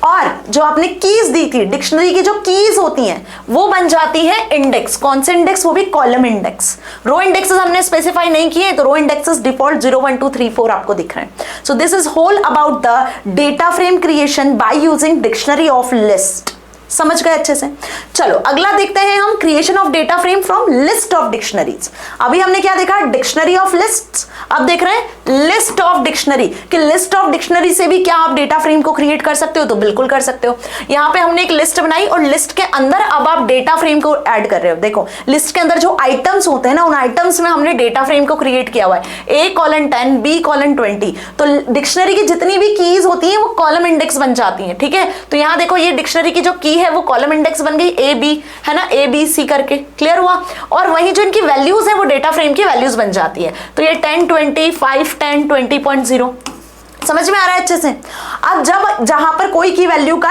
और जो आपने कीज दी थी, डिक्शनरी की जो कीज होती हैं वो बन जाती है इंडेक्स। कौन से इंडेक्स, वो भी कॉलम इंडेक्स। रो इंडेक्सेस हमने स्पेसिफाई नहीं किए, तो रो इंडेक्सेस डिफॉल्ट 0, 1, 2, 3, 4 आपको दिख रहे हैं। So this is whole about the data frame creation by using dictionary of list. समझ गए अच्छे से। चलो अगला देखते हैं हम, creation of data frame from list of dictionaries. अभी हमने क्या देखा, डिक्शनरी ऑफ लिस्ट्स, अब देख रहे हैं लिस्ट ऑफ डिक्शनरी, कि लिस्ट ऑफ डिक्शनरी से भी क्या आप डेटा फ्रेम को क्रिएट कर सकते हो, तो बिल्कुल कर सकते हो। यहाँ पे हमने एक लिस्ट बनाई और लिस्ट के अंदर अब आप डेटा फ्रेम को ऐड कर रहे हो। देखो लिस्ट के अंदर जो आइटम्स होते हैं ना, उन आइटम्स में हमने डेटा फ्रेम को क्रिएट किया हुआ है, A:10, B:20। तो डिक्शनरी की जितनी भी कीज होती है वो कॉलम इंडेक्स बन जाती है, ठीक है। तो यहाँ देखो ये डिक्शनरी की जो की है वो कॉलम इंडेक्स बन गई AB, है ना, ABC करके, क्लियर हुआ। और वही जो इनकी वैल्यूज है वो डेटा फ्रेम की वैल्यूज बन जाती है। तो ये 10, 20, 5, 10, 20.0 समझ में आ रहा है अच्छे से। अब जब जहां पर कोई की वैल्यू का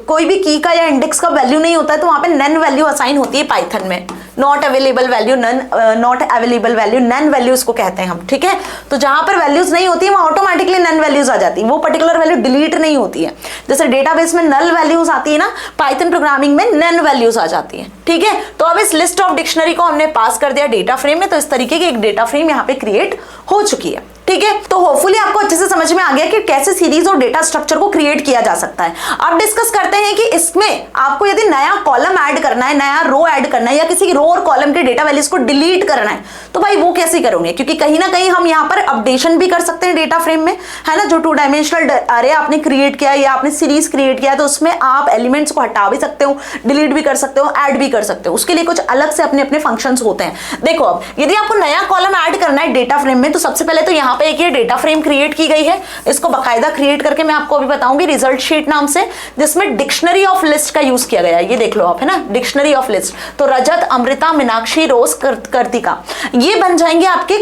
कोई भी की का या इंडेक्स का वैल्यू नहीं होता है, तो वहां पे नन वैल्यू असाइन होती है पाइथन में, not available value, not available value, NaN value इसको कहते हैं हम, ठीक है। तो जहां पर वैल्यूज नहीं होती है वहां ऑटोमेटिकली नन वैल्यूज आ जाती है, वो पर्टिकुलर वैल्यू डिलीट नहीं होती है। जैसे डेटाबेस में नल वैल्यूज आती है ना, पाइथन प्रोग्रामिंग में नन वैल्यूज आ जाती है, ठीक है। तो अब इस लिस्ट ऑफ डिक्शनरी को हमने पास कर दिया डेटा फ्रेम में, तो इस तरीके की एक डेटा फ्रेम यहाँ पे क्रिएट हो चुकी है, ठीक है। तो होपफुली आपको अच्छे से समझ में आ गया कि कैसे सीरीज और डेटा स्ट्रक्चर को क्रिएट किया जा सकता है। अब डिस्कस करते हैं कि इसमें आपको यदि नया कॉलम ऐड करना है, नया रो ऐड करना है, या किसी रो और कॉलम के डेटा वैल्यूज को डिलीट करना है, तो भाई वो कैसे करोगे, क्योंकि कहीं ना कहीं हम यहाँ पर अपडेशन भी कर सकते हैं डेटा फ्रेम में, है ना। जो 2 डायमेंशनल अरे आपने क्रिएट किया है या आपने सीरीज क्रिएट किया है, तो उसमें आप एलिमेंट्स को हटा भी सकते हो, डिलीट भी कर सकते हो, ऐड भी कर सकते हो। उसके लिए कुछ अलग से अपने अपने फंक्शंस होते हैं। देखो अब यदि आपको नया कॉलम ऐड करना है डेटा फ्रेम में, तो सबसे पहले तो यहाँ पे एक ये डेटा फ्रेम क्रिएट की गई है, इसको बकायदा क्रिएट करके मैं आपको अभी बताऊंगी रिजल्ट शीट नाम से, जिसमें डिक्शनरी ऑफ लिस्ट का यूज किया गया है। ये देख लो आप, है ना, डिक्शनरी ऑफ लिस्ट। तो रजत, अमृता, मीनाक्षी, रोज, कार्तिका, ये बन जाएंगे आपके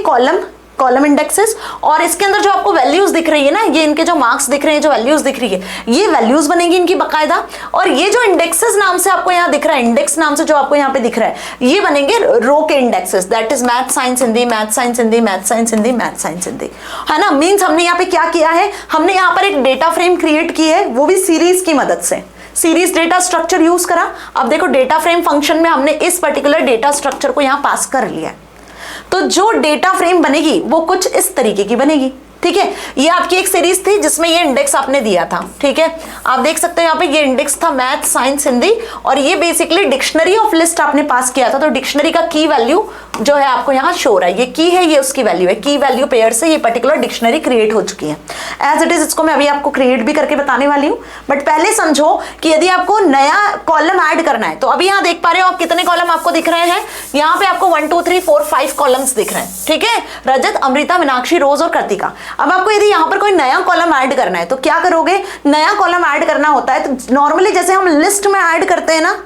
कॉलम इंडेक्सेस। और इसके अंदर जो आपको वैल्यूज दिख रही है ना, ये इनके जो मार्क्स दिख रहे हैं, जो वैल्यूज दिख रही है, ये वैल्यूज बनेगी इनकी बकायदा। और ये जो इंडेक्सेस नाम से आपको यहाँ दिख रहा है, इंडेक्स नाम से जो आपको यहाँ पे दिख रहा है, ये बनेंगे रो के indexes, that is math science Hindi, math science Hindi, math science Hindi, math science Hindi, है ना। मीन्स हमने यहाँ पे क्या किया है, हमने यहाँ पर एक डेटा फ्रेम क्रिएट की है, वो भी सीरीज की मदद से, सीरीज डेटा स्ट्रक्चर यूज करा। अब देखो डेटा फ्रेम फंक्शन में हमने इस पर्टिकुलर डेटा स्ट्रक्चर को यहाँ पास कर लिया है। तो जो डेटा फ्रेम बनेगी वो कुछ इस तरीके की बनेगी, ठीक है। ये आपकी एक सीरीज थी जिसमें ये इंडेक्स आपने दिया था, ठीक है। आप देख सकते हो यहाँ पे ये इंडेक्स था मैथ साइंस हिंदी, और ये बेसिकली डिक्शनरी ऑफ लिस्ट आपने पास किया था। तो डिक्शनरी का की वैल्यू जो है आपको यहाँ शो हो रहा है, ये की है, ये उसकी वैल्यू है, की वैल्यू पेयर से ये पर्टिकुलर डिक्शनरी क्रिएट हो चुकी है। एज इट इज इसको मैं अभी आपको क्रिएट भी करके बताने वाली हूँ, बट पहले समझो कि यदि आपको नया कॉलम ऐड करना है, तो अभी यहाँ देख पा रहे हो आप कितने कॉलम आपको दिख रहे हैं, यहाँ पे आपको 1, 2, 3, 4, 5 कॉलम्स दिख रहे हैं, ठीक है। रजत, अमृता, मीनाक्षी, रोज और कार्तिका। अब आपको यदि यहाँ पर कोई नया कॉलम ऐड करना है, तो क्या करोगे, नया कॉलम ऐड करना होता है तो नॉर्मली जैसे हम लिस्ट में ऐड करते हैं ना,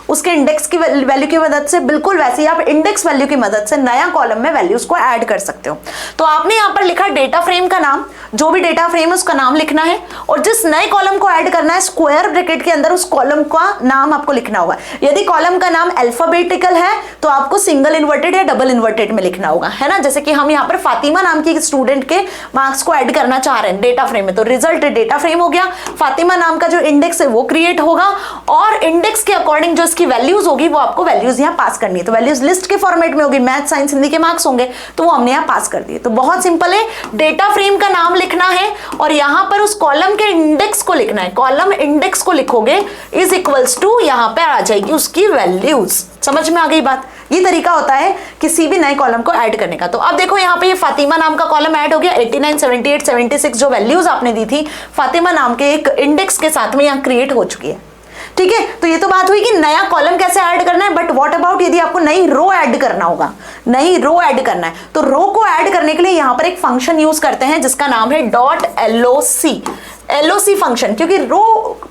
उसके इंडेक्स की वैल्यू की मदद से, बिल्कुल वैसे ही आप इंडेक्स वैल्यू की मदद से नया कॉलम में वैल्यूज को ऐड कर सकते हो। तो आपने यहाँ पर लिखा डेटा फ्रेम का नाम, जो भी डेटा फ्रेम है उसका नाम लिखना है, और जिस नए कॉलम को ऐड करना है स्क्वायर ब्रैकेट के अंदर उस कॉलम का नाम आपको लिखना होगा। यदि कॉलम का नाम अल्फाबेटिकल है तो आपको सिंगल इन्वर्टेड या डबल इन्वर्टेड में लिखना होगा, है ना। जैसे कि हम यहाँ पर फातिमा नाम की स्टूडेंट के मार्क्स को ऐड करना चाह रहे हैं डेटा फ्रेम में, तो रिजल्ट डेटा फ्रेम हो गया, फातिमा नाम का जो इंडेक्स है वो क्रिएट होगा और इंडेक्स के अकॉर्डिंग जो इसकी वैल्यूज होगी वो आपको वैल्यूज यहाँ पास करनी है। तो वैल्यूज लिस्ट के फॉर्मेट में होगी, मैथ साइंस हिंदी के मार्क्स होंगे तो वो हमने यहाँ पास कर दिए। तो बहुत सिंपल है, डेटा फ्रेम का नाम लिखना है और यहाँ पर उस कॉलम के इंडेक्स को लिखना है। कॉलम इंडेक्स को लिखोगे इज इक्वल्स टू यहाँ पे आ जाएगी उसकी वैल्यूज। समझ में आ गई बात। ये तरीका होता है किसी भी नए कॉलम को ऐड करने का। तो अब देखो यहाँ पे ये फातिमा नाम का कॉलम ऐड हो गया, 89, 78, 76 जो वैल्यूज आपने दी थी फातिमा नाम के एक इंडेक्स के साथ में यहाँ क्रिएट हो चुकी है। ठीक है, तो ये तो बात हुई कि नया कॉलम कैसे ऐड करना है, बट व्हाट अबाउट यदि आपको नई रो ऐड करना होगा, नई रो ऐड करना है तो रो को ऐड करने के लिए यहां पर एक फंक्शन यूज करते हैं जिसका नाम है LOC फंक्शन, क्योंकि रो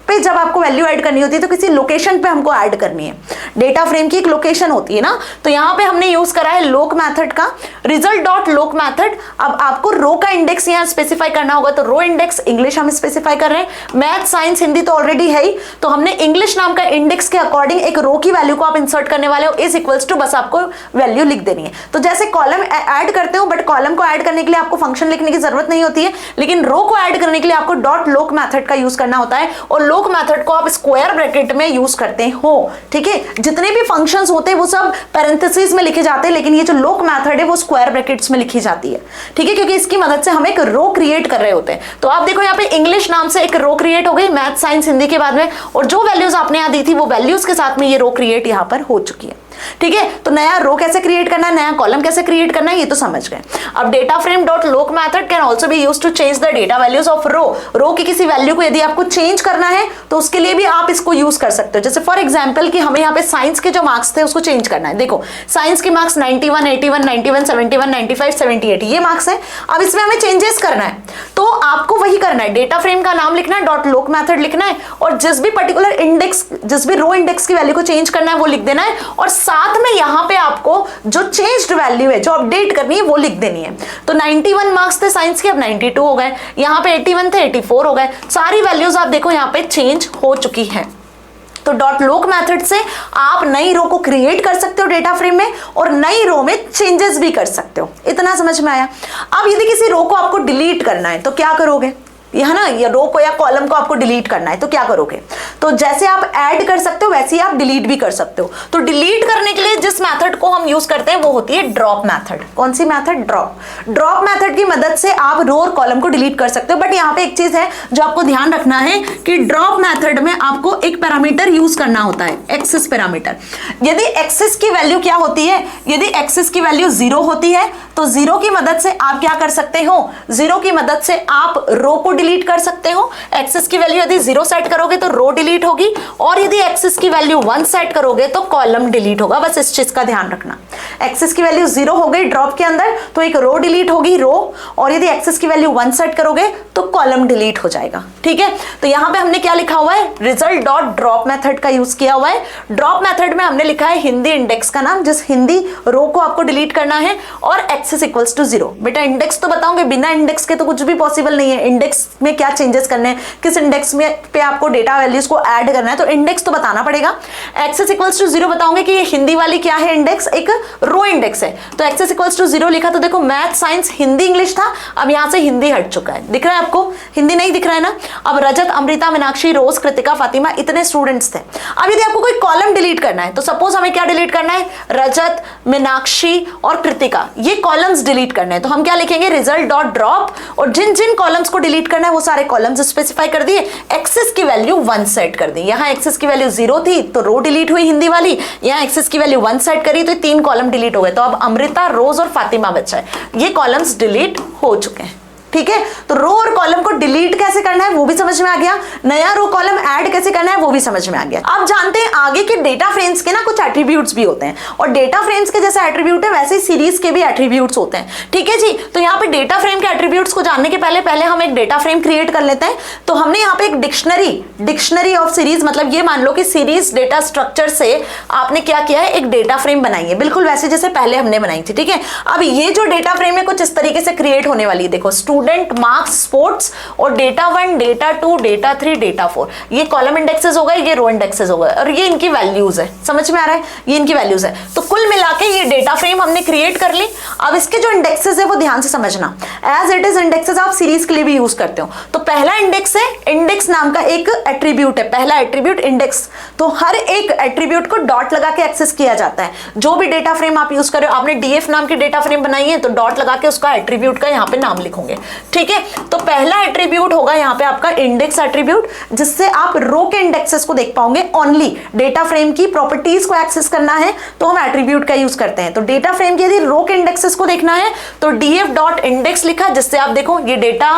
पे जब आपको वैल्यू ऐड करनी होती है तो किसी लोकेशन पे हमको ऐड करनी है। डेटा फ्रेम की एक लोकेशन होती है ना, तो यहाँ पे हमने यूज करा है लोक मेथड का, रिजल्ट डॉट लोक मेथड। अब आपको रो का इंडेक्स यहाँ स्पेसिफाई करना होगा, तो रो इंडेक्स इंग्लिश हम स्पेसिफाई कर रहे हैं, मैथ साइंस हिंदी तो ऑलरेडी है ही, तो हमने इंग्लिश नाम का इंडेक्स के अकॉर्डिंग एक रो की वैल्यू को आप इंसर्ट करने वाले हो, इज इक्वल्स टू बस आपको वैल्यू लिख देनी है। तो जैसे कॉलम ऐड करते हो बट कॉलम को ऐड करने के लिए आपको फंक्शन लिखने की जरूरत नहीं होती है, लेकिन रो को ऐड करने के लिए आपको डॉट लोक मेथड का यूज करना होता है और लोक मेथड को आप स्क्वायर ब्रैकेट में यूज करते हो। ठीक है, जितने भी फंक्शंस होते हैं वो सब पैरेंथेसिस में लिखे जाते हैं, लेकिन ये जो लोक मेथड है वो स्क्वायर ब्रैकेट्स में लिखी जाती है। ठीक है, क्योंकि इसकी मदद से हम एक रो क्रिएट कर रहे होते हैं। तो आप देखो यहाँ पे इंग्लिश नाम से एक रो क्रिएट हो गई मैथ साइंस हिंदी के बाद में, और जो वैल्यूज आपने यहाँ दी थी वो वैल्यूज के साथ में ये रो क्रिएट यहाँ पर हो चुकी है। ठीक है, तो नया रो कैसे क्रिएट करना है, नया कॉलम कैसे क्रिएट करना है, ये तो समझ गए। अब data frame dot loc method can also be used to change the data values of row की किसी वैल्यू को यदि आपको चेंज करना है तो उसके लिए भी आप इसको यूज कर सकते हो। जैसे फॉर एग्जांपल कि हमें यहाँ पे साइंस के जो मार्क्स थे उसको चेंज करना है। देखो साइंस के मार्क्स 91, 81, 91, 71, 95, 78 ये मार्क्स है। अब इसमें हमें चेंजेस करना है तो आपको वही करना है, डेटा फ्रेम का नाम लिखना है, डॉट लोक मेथड लिखना है और जिस भी पर्टिकुलर इंडेक्स, जिस भी रो इंडेक्स की वैल्यू को चेंज करना है वो लिख देना है और साथ में यहाँ पे आपको जो चेंज्ड वैल्यू है जो अपडेट करनी है वो लिख देनी है। तो 91 मार्क्स थे साइंस के, अब 92 हो गए, यहाँ पे 81 थे 84 हो गए, सारी वैल्यूज आप देखो यहाँ पे चेंज हो चुकी है। तो डॉट लोक मेथड से आप नई रो को क्रिएट कर सकते हो डेटा फ्रेम में और नई रो में चेंजेस भी कर सकते हो। इतना समझ में आया। अब यदि किसी रो को आपको डिलीट करना है तो क्या करोगे, यह ना, ये रो को या कॉलम को आपको डिलीट करना है तो क्या करोगे, तो जैसे आप ऐड कर सकते हो वैसे ही आप डिलीट भी कर सकते हो। तो डिलीट करने के लिए जिस मेथड को हम यूज करते हैं वो होती है ड्रॉप मेथड। कौन सी मेथड, ड्रॉप मेथड की मदद से आप रो और कॉलम को डिलीट कर सकते हो। बट यहाँ पे एक चीज है जो आपको ध्यान रखना है कि ड्रॉप मेथड में आपको एक पैरामीटर यूज करना होता है, एक्सेस पैरामीटर। यदि एक्सेस की वैल्यू क्या होती है, यदि एक्सेस की वैल्यू 0 होती है तो 0 की मदद से आप क्या कर सकते हो, 0 की मदद से आप रो को डिलीट कर सकते हो। एक्सेस की वैल्यू यदि 0 सेट करोगे तो रो डिलीट होगी और यदि एक्सेस की वैल्यू 1 सेट करोगे तो कॉलम डिलीट होगा। बस इस चीज का ध्यान रखना। एक्सेस की वैल्यू 0 हो गई ड्रॉप के अंदर तो एक रो डिलीट होगी रो, और यदि एक्सेस की वैल्यू 1 सेट करोगे तो कॉलम डिलीट हो जाएगा। ठीक है, तो यहां पे हमने क्या लिखा हुआ है, रिजल्ट डॉट ड्रॉप मेथड का यूज किया हुआ है। ड्रॉप मेथड में हमने लिखा है हिंदी इंडेक्स का नाम, जिस हिंदी रो को आपको डिलीट करना है, और एक्सेस इक्वल्स टू 0। बेटा इंडेक्स तो बताओगे, बिना इंडेक्स के तो कुछ भी पॉसिबल नहीं है। इंडेक्स में क्या चेंजेस करने हैं, किस इंडेक्स में पे आपको डेटा वैल्यूज को ऐड करना है, तो इंडेक्स तो बताना पड़ेगा। एक्सेस इक्वल्स टू 0 बताओगे कि ये हिंदी वाली क्या है इंडेक्स, एक रो इंडेक्स है, तो एक्सेस इक्वल्स टू 0 लिखा। तो देखो मैथ साइंस हिंदी इंग्लिश था, अब यहां से हिंदी हट चुका है। दिख रहा है आपको, हिंदी नहीं दिख रहा है ना। अब रजत, अमृता, मीनाक्षी, रोज, कृतिका, फातिमा, इतने स्टूडेंट्स थे। अब यदि आपको कोई कॉलम डिलीट करना है तो सपोज हमें क्या डिलीट करना है, रजत, मीनाक्षी और कृतिका, ये कॉलम्स डिलीट करने हैं। तो हम क्या लिखेंगे, रिजल्ट डॉट ड्रॉप, और जिन जिन कॉलम्स को डिलीट करना है वो सारे कॉलम्स स्पेसिफाई कर दिए, एक्सेस की वैल्यू 1 सेट कर दी। यहां एक्सेस की वैल्यू 0 थी तो रो डिलीट हुई हिंदी वाली, यहां एक्सेस की वैल्यू 1 सेट करी तो 3 कॉलम डिलीट हो गए। तो अब अमृता, रोज और फातिमा बचा है, ये कॉलम्स डिलीट हो चुके हैं। ठीक है, तो रो और कॉलम को डिलीट कैसे करना है वो भी समझ में आ गया, नया रो कॉलम ऐड कैसे करना है वो भी समझ में आ गया। अब जानते हैं आगे के डेटा फ्रेम्स के ना कुछ एट्रीब्यूट्स भी होते हैं, और डेटा फ्रेम्स के जैसे एट्रीब्यूट है वैसे ही सीरीज के भी एट्रीब्यूट्स होते हैं। ठीक है जी, तो यहाँ पे डेटा फ्रेम के एट्रीब्यूट्स को जानने के पहले हम एक डेटा फ्रेम क्रिएट कर लेते हैं। तो हमने यहाँ पे एक डिक्शनरी ऑफ सीरीज, मतलब ये मान लो कि सीरीज डेटा स्ट्रक्चर से आपने क्या किया है, एक डेटा फ्रेम बनाई है, बिल्कुल वैसे जैसे पहले हमने बनाई थी। ठीक है, अब ये जो डेटा फ्रेम है कुछ इस तरीके से क्रिएट होने वाली है। देखो, स्टूडेंट स्टूडेंट मार्क्स स्पोर्ट्स और डेटा 1, डेटा 2, डेटा 3, डेटा 4, ये कॉलम इंडेक्सेस हो गए, ये रो इंडेक्सेस हो गए और ये इनकी वैल्यूज है। समझ में आ रहा है, ये इनकी वैल्यूज है। तो कुल मिला के ये डेटा फ्रेम हमने क्रिएट कर ली। अब इसके जो इंडेक्सेस है वो ध्यान से समझना, एज इट इज इंडेक्सेस आप सीरीज के लिए भी यूज करते हो। तो पहला इंडेक्स है, इंडेक्स नाम का एक एट्रीब्यूट है, पहला एट्रीब्यूट इंडेक्स। तो हर एक एट्रीब्यूट को डॉट लगा के एक्सेस किया जाता है। जो भी डेटा फ्रेम आप यूज कर रहे हो, आपने डीएफ नाम की डेटा फ्रेम बनाई है तो डॉट लगा के उसका एट्रीब्यूट का यहाँ पे नाम लिखोगे, ठीक है। तो पहला एट्रीब्यूट होगा यहाँ पे आपका इंडेक्स एट्रीब्यूट, जिससे आप रो के इंडेक्सेस को देख पाओगे। ओनली डेटा फ्रेम की प्रॉपर्टीज को एक्सेस करना है तो हम एट्रीब्यूट का यूज करते हैं। तो डेटा फ्रेम के यदि रो के इंडेक्सेस को देखना है तो डीएफ डॉट इंडेक्स लिखा, जिससे आप देखो ये डेटा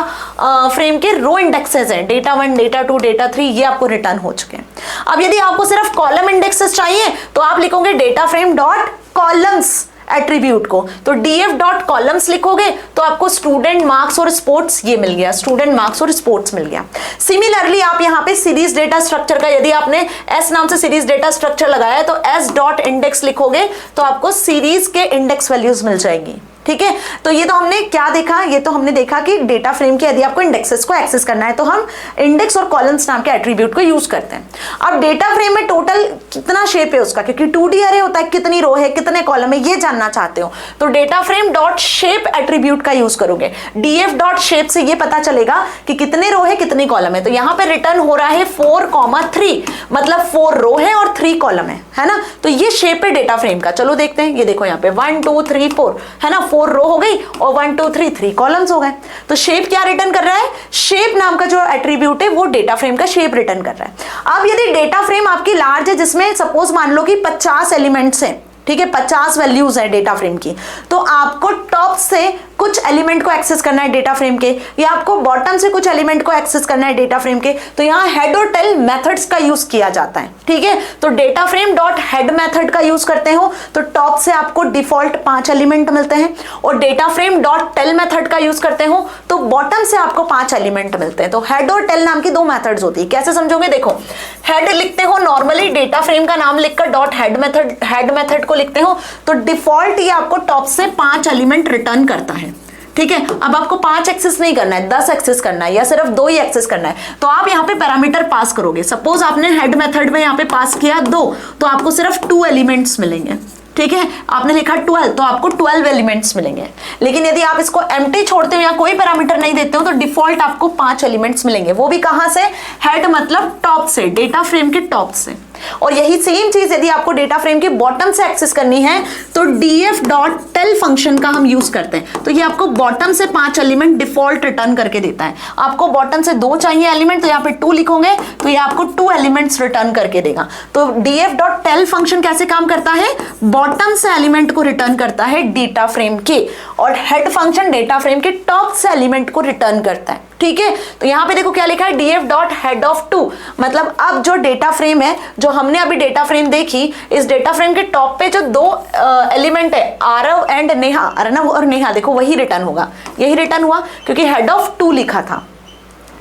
फ्रेम के रो इंडेक्सेस हैं, डेटा 1, डेटा 2, डेटा 3, ये आपको रिटर्न हो चुके हैं। अब यदि आपको सिर्फ कॉलम इंडेक्सेस चाहिए तो आप लिखोगे data frame dot columns attribute को। तो df डॉट कॉलम्स लिखोगे तो आपको स्टूडेंट मार्क्स और स्पोर्ट्स ये मिल गया, स्टूडेंट मार्क्स और स्पोर्ट्स मिल गया। सिमिलरली आप यहाँ पे सीरीज डेटा स्ट्रक्चर का, यदि आपने s नाम से सीरीज डेटा स्ट्रक्चर लगाया है तो s डॉट इंडेक्स लिखोगे तो आपको सीरीज के इंडेक्स वैल्यूज मिल जाएगी, ठीक है। तो ये तो हमने क्या देखा, ये तो हमने देखा कि डेटा फ्रेम के यदि आपको इंडेक्सेस को एक्सेस करना है तो हम इंडेक्स और कॉलम्स नाम के एट्रीब्यूट को यूज करते हैं। अब डेटा फ्रेम में टोटल कितना शेप है उसका, क्योंकि 2D अरे होता है, कितनी रो है, कितने कॉलम है, ये जानना चाहते हो तो data frame dot shape attribute का यूज करोगे। डीएफ डॉट शेप से ये पता चलेगा कि कितने रो है, कितनी कॉलम है। तो यहाँ पे रिटर्न हो रहा है 4,3, मतलब 4 रो है और 3 कॉलम है ना। तो ये शेप है डेटा फ्रेम का। चलो देखते हैं, ये देखो यहाँ पे 1 2 3 4 है ना, 4 रो हो गई और 1 2 3 कॉलम्स हो गए। तो शेप क्या रिटर्न कर रहा है, शेप नाम का जो एट्रीब्यूट है वो डेटा फ्रेम का शेप रिटर्न कर रहा है। अब यदि डेटा फ्रेम आपकी लार्ज है, जिसमें सपोज मान लो कि 50 एलिमेंट्स हैं, ठीक है, 50 वैल्यूज है डेटा फ्रेम की, तो आपको टॉप से कुछ एलिमेंट को एक्सेस करना है डेटा फ्रेम के, या आपको बॉटम से कुछ एलिमेंट को एक्सेस करना है डेटा फ्रेम के, तो यहाँ हेड और टेल मेथड्स का यूज किया जाता है, ठीक है। तो data frame dot head method का यूज करते हो तो टॉप से आपको डिफॉल्ट 5 एलिमेंट मिलते हैं, और data frame dot tail method का यूज करते हो तो बॉटम से आपको 5 एलिमेंट मिलते हैं। तो हेड और टेल नाम की 2 मेथड्स होती है। कैसे समझोगे, देखो हेड लिखते हो नॉर्मली डेटा फ्रेम का नाम लिखकर डॉट हेड मेथड को लिखते हो तो डिफॉल्ट ये आपको टॉप से 5 एलिमेंट रिटर्न करता है, ठीक है। अब आपको 5 एक्सेस नहीं करना है, 10 एक्सेस करना है या सिर्फ 2 ही एक्सेस करना है, तो आप यहाँ पे पैरामीटर पास करोगे। सपोज आपने हेड मेथड में यहाँ पे पास किया 2, तो आपको सिर्फ 2 एलिमेंट्स मिलेंगे, ठीक है। आपने लिखा 12 तो आपको 12 एलिमेंट्स मिलेंगे। लेकिन यदि आप इसको एम्प्टी छोड़ते हो या कोई पैरामीटर नहीं देते हो तो डिफॉल्ट आपको 5 एलिमेंट्स मिलेंगे, वो भी कहां से, हेड मतलब टॉप से, डेटा फ्रेम के टॉप से। और यही सेम चीज यदि आपको डेटा फ्रेम के बॉटम से एक्सेस करनी है तो df डॉट टेल फंक्शन का हम यूज करते हैं। तो ये आपको बॉटम से 5 एलिमेंट डिफॉल्ट रिटर्न करके देता है। आपको बॉटम से 2 चाहिए एलिमेंट तो यहाँ पे 2 लिखोगे तो ये आपको 2 एलिमेंट्स रिटर्न करके देगा। तो df डॉट टेल फंक्शन कैसे काम करता है, बॉटम से एलिमेंट को रिटर्न करता है डेटा फ्रेम के, और हेड फंक्शन डेटा फ्रेम के टॉप से एलिमेंट को रिटर्न करता है, ठीक है। तो यहाँ पे देखो क्या लिखा है, df डॉट हेड ऑफ 2, मतलब अब जो डेटा फ्रेम है, जो हमने अभी डेटा फ्रेम देखी, इस डेटा फ्रेम के टॉप पे जो 2 एलिमेंट है आरव एंड नेहा, अर्नव और नेहा, देखो वही रिटर्न होगा, यही रिटर्न हुआ क्योंकि हेड ऑफ 2 लिखा था,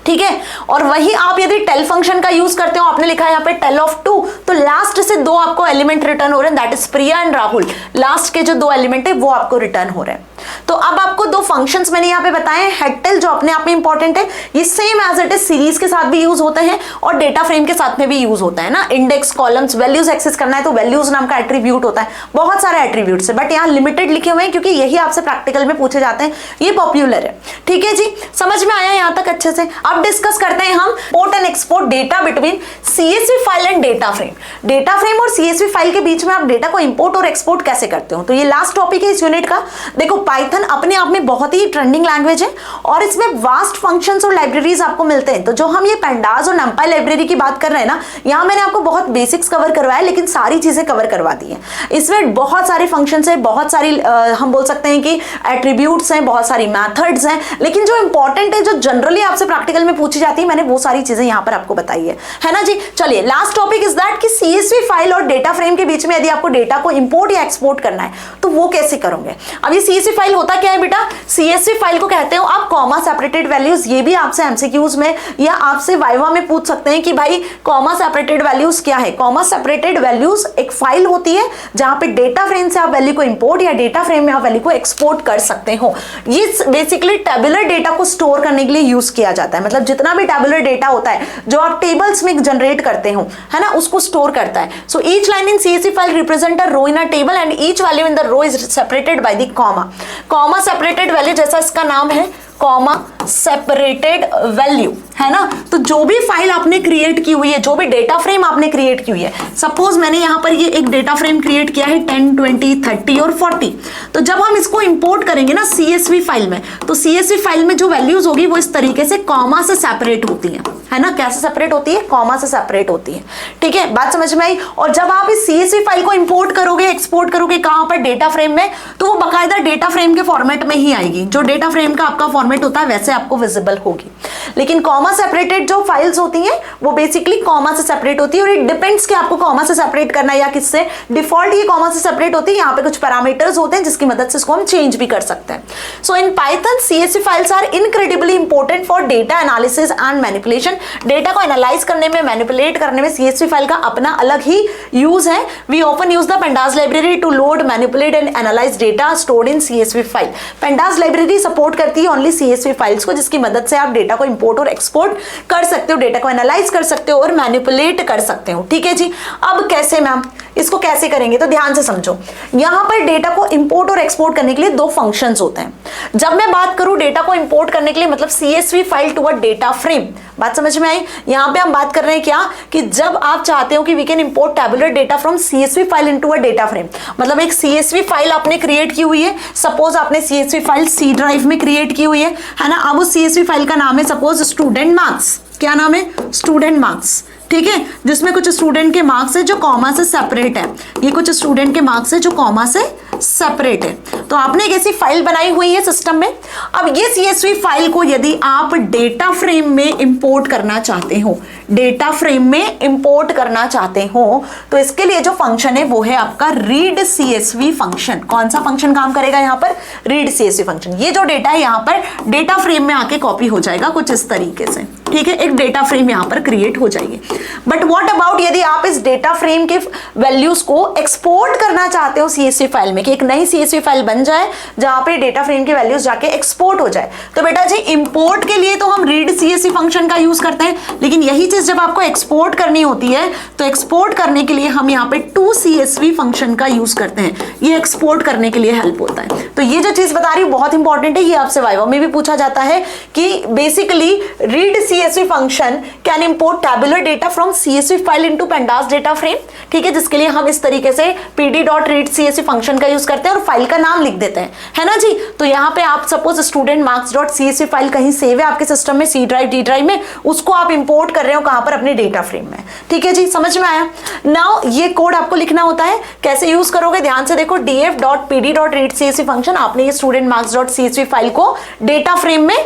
ठीक है। और वही आप यदि टेल फंक्शन का यूज करते हो, आपने लिखा है यहाँ पे टेल ऑफ 2, तो लास्ट से 2 आपको एलिमेंट रिटर्न हो रहे हैं, that is Priya and Rahul. Last के जो 2 एलिमेंट है वो आपको रिटर्न हो रहे हैं। तो अब आपको 2 फंक्शंस मैंने यहाँ पे बताए, हेड टेल जो अपने आप में इंपॉर्टेंट है, ये same as it is series के साथ भी यूज होते हैं और डेटा फ्रेम के साथ में भी यूज होता है ना। इंडेक्स, कॉलम्स, वैल्यूज एक्सेस करना है तो वैल्यूज नाम का एट्रीब्यूट होता है। बहुत सारे एट्रीब्यूट्स है बट यहाँ लिमिटेड लिखे हुए हैं क्योंकि यही आपसे प्रैक्टिकल में पूछे जाते हैं, ये पॉपुलर है, ठीक है जी। समझ में आया यहाँ तक अच्छे से। अब डिस्कस करते हैं हम import and export data between CSV file and data frame. Data frame और CSV फाइल के बीच में आप डेटा को इंपोर्ट और एक्सपोर्ट कैसे करते हो, तो ये लास्ट टॉपिक है इस यूनिट का। देखो पाइथन अपने आप में बहुत ही ट्रेंडिंग लैंग्वेज है और इसमें वास्ट फंक्शंस और लाइब्रेरीज आपको मिलते हैं। तो जो हम ये पेंडाज और नंपाई लाइब्रेरी की बात कर रहे हैं ना, यहाँ मैंने आपको बहुत बेसिक्स कवर करवाया लेकिन सारी चीजें कवर करवा दी है। इसमें बहुत सारे फंक्शंस है, बहुत सारी हम बोल सकते हैं कि एट्रीब्यूट्स हैं, बहुत सारी मैथड्स हैं, लेकिन जो इंपॉर्टेंट है, जो जनरली आपसे प्रैक्टिकल में पूछी जाती है, मैंने वो सारी चीजें यहाँ पर आपको बताई है ना जी। चलिए लास्ट टॉपिक इज दैट कि CSV फाइल और डेटा फ्रेम के बीच में यदि आपको डेटा को इंपोर्ट या एक्सपोर्ट करना है तो वो कैसे करोगे। अब ये CSV फाइल फाइल होता क्या है बेटा? CSV फाइल को कहते हो आप कॉमा सेपरेटेड वैल्यूज। ये भी आपसे एमसीक्यूज में या आपसे वाइवा में पूछ सकते हैं कि भाई कॉमा सेपरेटेड वैल्यूज क्या है। कॉमा सेपरेटेड वैल्यूज एक फाइल होती है जहां पे डेटा फ्रेम से आप वैल्यू को इंपोर्ट या डेटा फ्रेम में आप वैल्यू को एक्सपोर्ट कर सकते हो। ये बेसिकली टेबुलर डेटा को स्टोर करने के लिए यूज किया जाता है। मतलब जितना भी टेबुलर डेटा होता है जो आप टेबल्स में जनरेट करते हो, है ना, उसको स्टोर करता है। So each line in CSV file represent a row in a table and each value in the row is separated by the comma. Comma separated value, जैसा इसका नाम है कॉमा सेपरेटेड वैल्यू, है ना। तो जो भी फाइल आपने क्रिएट की हुई है, जो भी डेटा फ्रेम आपने क्रिएट की हुई है, सपोज मैंने यहां पर ये एक डेटा फ्रेम क्रिएट किया है 10, 20, 30 और 40। तो जब हम इसको इंपोर्ट करेंगे ना CSV फाइल में, तो CSV फाइल में जो वैल्यूज होगी वो इस तरीके से कॉमा से सेपरेट होती है ना। कैसे सेपरेट होती है? कॉमा से सेपरेट होती है। ठीक है, बात समझ में आई। और जब आप इस CSV फाइल को इंपोर्ट करोगे, एक्सपोर्ट करोगे कहां पर? डेटा फ्रेम में, तो वो बाकायदा डेटा फ्रेम के फॉर्मेट में ही आएगी। जो डेटा फ्रेम का आपका फॉर्मेट होता है वैसे आपको विजिबल होगी। लेकिन कॉमा सेपरेटेड जो फाइल्स होती हैं वो बेसिकली कॉमा से सेपरेट होती है। और इट डिपेंड्स कि आपको कॉमा से सेपरेट करना है या किससे। डिफॉल्ट ये कॉमा से सेपरेट होती है। यहाँ पे कुछ पैरामीटर्स होते हैं जिसकी मदद से इसको हम चेंज भी कर सकते हैं। So in Python CSV files are incredibly important for data analysis and manipulation. Data को एनालाइज करने में, मैनिपुलेट करने में CSV फाइल का अपना अलग ही यूज है। We often use the pandas library to load, manipulate and analyze data stored in CSV file. Pandas library support करती है ओनली CSV फाइल्स को, जिसकी मदद से आप डेटा को इंपोर्ट और एक्सपोर्ट कर सकते हो, डेटा को एनालाइज कर सकते हो और मैनिपुलेट कर सकते हो। ठीक है जी। अब कैसे मैम, इसको कैसे करेंगे? तो ध्यान से समझो। यहां पर डेटा को इंपोर्ट और एक्सपोर्ट करने के लिए दो फंक्शंस होते हैं। जब मैं बात करूं डेटा को इंपोर्ट करने के लिए, मतलब CSV file to a data frame, बात समझ में आई? यहां पे हम बात कर रहे हैं क्या कि जब आप चाहते हो कि we can import tabular data from CSV file into a data frame. मतलब एक CSV फाइल आपने क्रिएट की हुई है, सपोज आपने CSV फाइल C ड्राइव में क्रिएट की हुई है ना। अब उस CSV फाइल का नाम है सपोज स्टूडेंट मार्क्स। क्या नाम है? Student marks. ठीक है, जिसमें कुछ स्टूडेंट के मार्क्स है जो कॉमा से सेपरेट है। ये कुछ स्टूडेंट के मार्क्स है जो कॉमा से सेपरेट है। तो आपने एक ऐसी फाइल बनाई हुई है सिस्टम में। अब ये CSV फाइल को यदि आप डेटा फ्रेम में इंपोर्ट करना चाहते हो, डेटा फ्रेम में इंपोर्ट करना चाहते हो, तो इसके लिए जो फंक्शन है वो है आपका रीड CSV फंक्शन। कौन सा फंक्शन काम करेगा यहाँ पर? Read CSV function. ये जो डेटा है यहाँ पर डेटा फ्रेम में आके कॉपी हो जाएगा कुछ इस तरीके से। ठीक है, एक डेटा फ्रेम यहाँ पर क्रिएट हो जाएगी। बट व्हाट अबाउट यदि आप इस डेटा फ्रेम के वैल्यूज को एक्सपोर्ट करना चाहते हो CSV फाइल में, कि एक नई CSV फाइल बन जाए जहां पे डेटा फ्रेम के वैल्यूज जाके एक्सपोर्ट हो जाए, तो बेटा जी इंपोर्ट के लिए तो हम रीड CSV फंक्शन का यूज करते हैं। लेकिन यही चीज जब आपको एक्सपोर्ट करनी होती है तो एक्सपोर्ट करने के लिए हम यहाँ पे toCSV फंक्शन का यूज करते हैं। ये एक्सपोर्ट करने के लिए हेल्प होता है। तो ये जो चीज बता रही हूँ बहुत इंपॉर्टेंट है। ये आपसे वाइवा में भी पूछा जाता है कि basically read CSV function can import tabular data from CSV file into pandas data frame. ठीक है, जिसके लिए हम इस तरीके से pd.readCSV फंक्शन का यूज करते हैं और फाइल का नाम लिख देते हैं, है ना जी। तो यहाँ पे आप suppose student marks dot CSV file कहीं सेव है आपके सिस्टम में C ड्राइव, D ड्राइव में, उसको आप इंपोर्ट कर रहे हो कहां पर? अपने डेटा फ्रेम में। ठीक है जी, समझ में आया? नाउ ये कोड आपको लिखना होता है। कैसे यूज करोगे? ध्यान से देखो। df.pd.readCSV फंक्शन, आपने ये student marks dot CSV file को डेटा फ्रेम में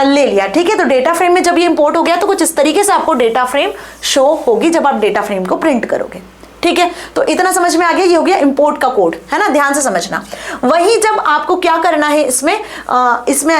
ले लिया। ठीक है, तो डेटा फ्रेम में जब ये इंपोर्ट हो गया तो कुछ इस तरीके से आपको डेटा फ्रेम शो होगी जब आप डेटा फ्रेम को प्रिंट करोगे। ठीक है, तो इतना समझ में आ गया। ये हो गया इंपोर्ट का कोड, है ना, ध्यान से समझना। वही जब आपको क्या करना है इसमें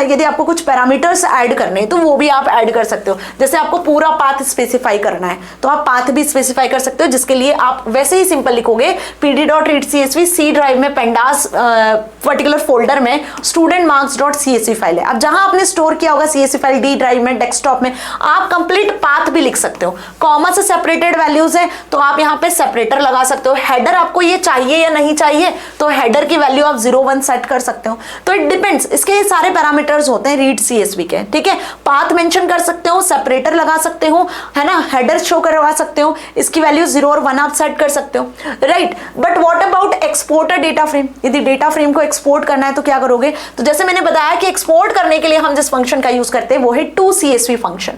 यदि आपको कुछ पैरामीटर्स ऐड करने हैं तो वो भी आप ऐड कर सकते हो। जैसे आपको पूरा पाथ स्पेसिफाई करना है तो आप पाथ भी स्पेसिफाई कर सकते हो, जिसके लिए आप वैसे ही सिंपल लिखोगे pd.readCSV C ड्राइव में पेंडास पर्टिकुलर फोल्डर में student marks dot CSV file है। अब जहां आपने स्टोर किया होगा CSV फाइल D ड्राइव में, डेस्कटॉप में, आप कंप्लीट पाथ भी लिख सकते हो। कॉमा से सेपरेटेड वैल्यूज है तो आप यहाँ पे सेपरेटर लगा सकते हो। हेडर आपको ये चाहिए या नहीं चाहिए तो हेडर की वैल्यू आप 0-1 सेट कर सकते हो। तो इट डिपेंड्स, इसके सारे पैरामीटर्स होते हैं रीड CSV के। ठीक है, पाथ मेंशन कर सकते हो, सेपरेटर लगा सकते हो, है ना, हेडर शो करवा सकते हो, इसकी वैल्यू 0 और 1 आप सेट कर सकते हो, right. But what about exporter data frame? यदि डेटा फ्रेम को एक्सपोर्ट करना है तो क्या करोगे? तो जैसे मैंने बताया कि एक्सपोर्ट करने के लिए हम जिस फंक्शन का यूज करते हैं वो है toCSV फंक्शन।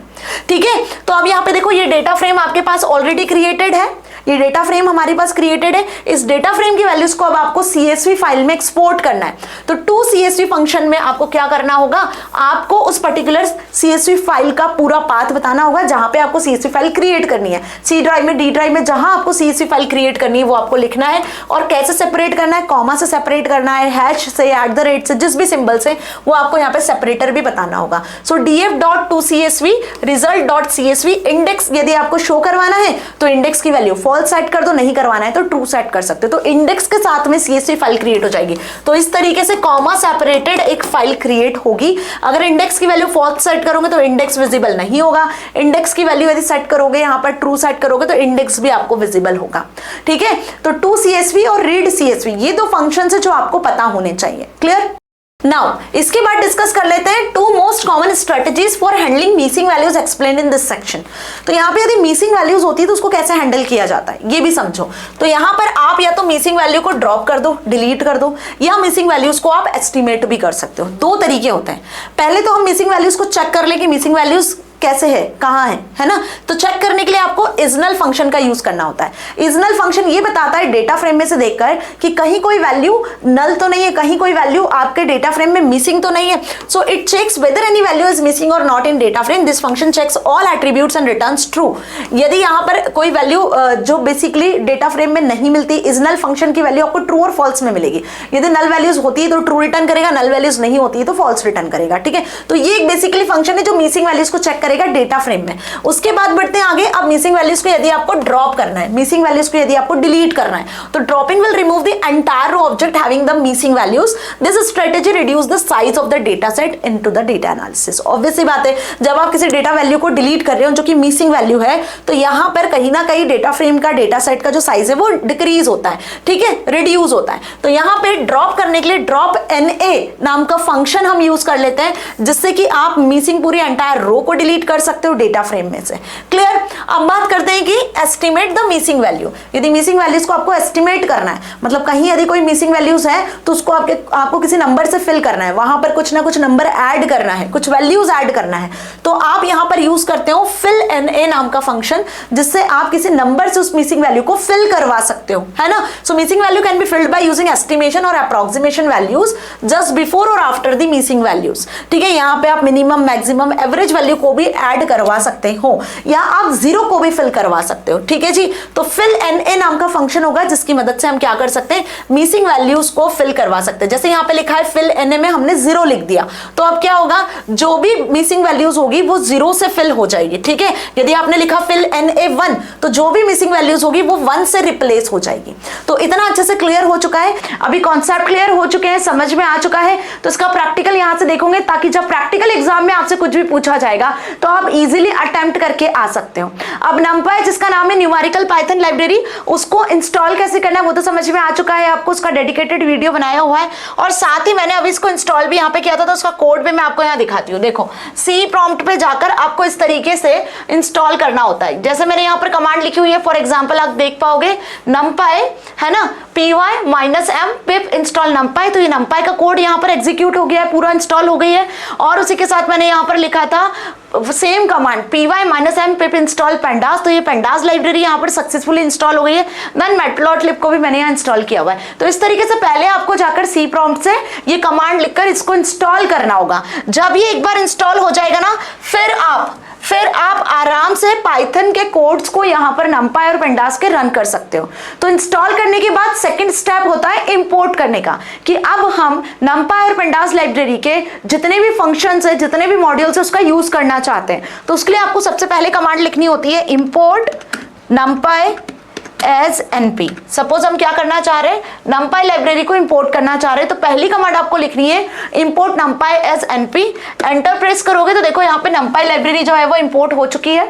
ठीक है, तो अब यहाँ पे देखो ये डेटा फ्रेम आपके पास ऑलरेडी क्रिएटेड है। ये डेटा फ्रेम हमारे पास क्रिएटेड है, इस डेटा फ्रेम की वैल्यूज को अब आपको CSV फाइल में एक्सपोर्ट करना है। तो टू CSV फंक्शन में आपको क्या करना होगा, आपको उस पर्टिकुलर CSV फाइल का पूरा पाथ बताना होगा जहां पे आपको CSV फाइल क्रिएट करनी है। C ड्राइव में, D ड्राइव में जहां आपको CSV फाइल क्रिएट करनी है वो आपको लिखना है, और कैसे सेपरेट करना है, कॉमा से सेपरेट करना है, हैश से, @ से, जिस भी सिंबल से, वो आपको यहाँ पे सेपरेटर भी बताना होगा। सो df.tocsv result.csv इंडेक्स यदि आपको शो करवाना है तो इंडेक्स की वैल्यू फॉल्स सेट कर दो, नहीं करवाना है तो ट्रू सेट कर सकते हो। तो इंडेक्स के साथ में CSV फाइल क्रिएट हो जाएगी। तो इस तरीके से कॉमा सेपरेटेड एक फाइल क्रिएट होगी। अगर इंडेक्स की वैल्यू फॉल्स सेट करोगे तो इंडेक्स विजिबल नहीं होगा, इंडेक्स की वैल्यू यदि सेट करोगे यहाँ पर ट्रू सेट करोगे तो इंडेक्स भी आपको विजिबल होगा। ठीक है, तो टू CSV और रीड CSV ये दो फंक्शन है जो आपको पता होने चाहिए। क्लियर? नाउ इसके बाद डिस्कस कर लेते हैं two most common strategies for handling missing values explained in this section. तो यहाँ पे यदि मिसिंग वैल्यूज होती है तो उसको कैसे हैंडल किया जाता है ये भी समझो। तो यहाँ पर आप या तो मिसिंग वैल्यू को ड्रॉप कर दो, डिलीट कर दो, या मिसिंग वैल्यूज को आप एस्टिमेट भी कर सकते हो। दो तरीके होते हैं। पहले तो हम मिसिंग वैल्यूज को चेक कर ले कि मिसिंग वैल्यूज कैसे है, कहाँ है ना। तो चेक करने के लिए आपको इजनल फंक्शन का यूज करना होता है। इजनल फंक्शन ये बताता है डेटा फ्रेम में से देखकर कि कहीं कोई वैल्यू नल तो नहीं है, कहीं कोई वैल्यू आपके डेटा फ्रेम में मिसिंग तो नहीं है। So it checks whether any value is missing और not in data frame. This function checks all attributes and returns true. यदि यहाँ पर कोई वैल्यू जो बेसिकली डेटा फ्रेम में नहीं मिलती, इजनल फंक्शन की वैल्यू आपको ट्रू और फॉल्स में मिलेगी। यदि नल वैल्यूज होती है तो ट्रू रिटर्न करेगा, नल वैल्यूज नहीं होती है तो फॉल्स रिटर्न करेगा। ठीक है, तो ये एक बेसिकली फंक्शन है जो मिसिंग वैल्यूज को चेक करेगा डेटा फ्रेम में। उसके बाद बढ़ते हैं आगे। अब मिसिंग वैल्यूज को यदि आपको ड्रॉप करना है, मिसिंग वैल्यूज को यदि आपको डिलीट करना है, तो dropping will remove the entire row object having the missing values. This strategy reduce the size of the data set into the data analysis. Obvious सी बात है, जब आप किसी डेटा वैल्यू को डिलीट कर रहे हो जो कि मिसिंग वैल्यू है, तो यहां पर कहीं ना कहीं डेटा फ्रेम का, डेटा सेट का जो साइज है वो डिक्रीज होता है। ठीक है, रिड्यूस होता है। तो यहां पे ड्रॉप करने के लिए ड्रॉप NA नाम का फंक्शन हम यूज कर लेते हैं, जिससे कि आप मिसिंग पूरी एंटायर रो को डिलीट कर सकते हो डेटा फ्रेम में से। क्लियर? अब बात करते हैं कि एस्टिमेट द मिसिंग वैल्यू। यदि मिसिंग वैल्यूज को आपको एस्टिमेट करना है, मतलब कहीं यदि कोई मिसिंग वैल्यूज है तो उसको आपको किसी नंबर से फिल करना है, वहां पर कुछ ना कुछ नंबर ऐड करना है, कुछ वैल्यूज ऐड करना है, तो आप यहां पर यूज करते हो fill NA नाम का फंक्शन, जिससे आप किसी नंबर से उस मिसिंग वैल्यू को फिल करवा सकते हो, है ना। So missing value can be filled by using estimation और अप्रोक्सीमेशन वैल्यूज जस्ट बिफोर और आफ्टर द मिसिंग वैल्यूज। ठीक है, यहां पे आप मिनिमम, मैक्सिमम, एवरेज वैल्यू को भी ऐड करवा सकते हो, या आप जीरो को भी फिल करवा सकते हो। ठीक है जी, तो fill NA नाम का फंक्शन होगा जिसकी मदद से हम क्या कर सकते हैं, मिसिंग वैल्यूज को फिल करवा सकते हैं। जैसे यहाँ पे लिखा है fill NA में हमने 0 लिख दिया, तो अब क्या होगा, जो भी मिसिंग वैल्यूज होगी वो 0 से फिल हो जाएगी। ठीक है, यदि आपने लिखा fill NA 1 तो जो भी मिसिंग वैल्यूज होगी वो 1 से रिप्लेस हो जाएगी। तो इतना अच्छे से क्लियर हो चुका है, अभी कॉन्सेप्ट क्लियर हो चुके हैं, समझ में आ चुका है। तो इसका प्रैक्टिकल यहां से देखोगे, ताकि जब प्रैक्टिकल एग्जाम में आपसे कुछ भी पूछा जाएगा तो आप इजीली अटेम्प्ट करके आ सकते हो। अब NumPy जिसका नाम है न्यूमेरिकल पाइथन लाइब्रेरी, उसको इंस्टॉल कैसे करना है वो तो समझ में आ चुका है आपको, उसका डेडिकेटेड वीडियो बनाया हुआ है, और साथ ही मैंने अभी इसको इंस्टॉल भी यहाँ पे किया था, तो उसका कोड भी मैं आपको यहाँ दिखाती हूँ। देखो, C प्रॉम्प्ट पे जाकर आपको इस तरीके से इंस्टॉल करना होता है। जैसे मैंने यहाँ पर कमांड लिखी हुई है, फॉर एग्जाम्पल आप देख पाओगे NumPy है ना, py-m pip install NumPy। तो ये NumPy का कोड यहाँ पर एग्जीक्यूट हो गया है, पूरा इंस्टॉल हो गई है। और उसी के साथ मैंने यहाँ पर लिखा था same command py-m pip install pandas, तो ये pandas लाइब्रेरी यहाँ पर सक्सेसफुली इंस्टॉल हो गई है। देन matplotlib को भी मैंने यहाँ इंस्टॉल किया हुआ है। तो इस तरीके से पहले आपको जाकर C प्रॉम्प्ट से ये कमांड लिखकर इसको इंस्टॉल करना होगा। जब ये एक बार इंस्टॉल हो जाएगा ना, फिर आप आराम से पाइथन के कोड्स को यहाँ पर NumPy और pandas के रन कर सकते हो। तो इंस्टॉल करने के बाद सेकंड स्टेप होता है इंपोर्ट करने का, कि अब हम NumPy और pandas लाइब्रेरी के जितने भी फंक्शंस है, जितने भी मॉड्यूल्स है, उसका यूज करना चाहते हैं। तो उसके लिए आपको सबसे पहले कमांड लिखनी होती है import NumPy as NP। Suppose हम क्या करना चाह रहे हैं, NumPy लाइब्रेरी को इंपोर्ट करना चाह रहे हैं, तो पहली कमांड आपको लिखनी है import NumPy as NP। Enter press करोगे तो देखो यहाँ पे NumPy लाइब्रेरी जो है वो इंपोर्ट हो चुकी है।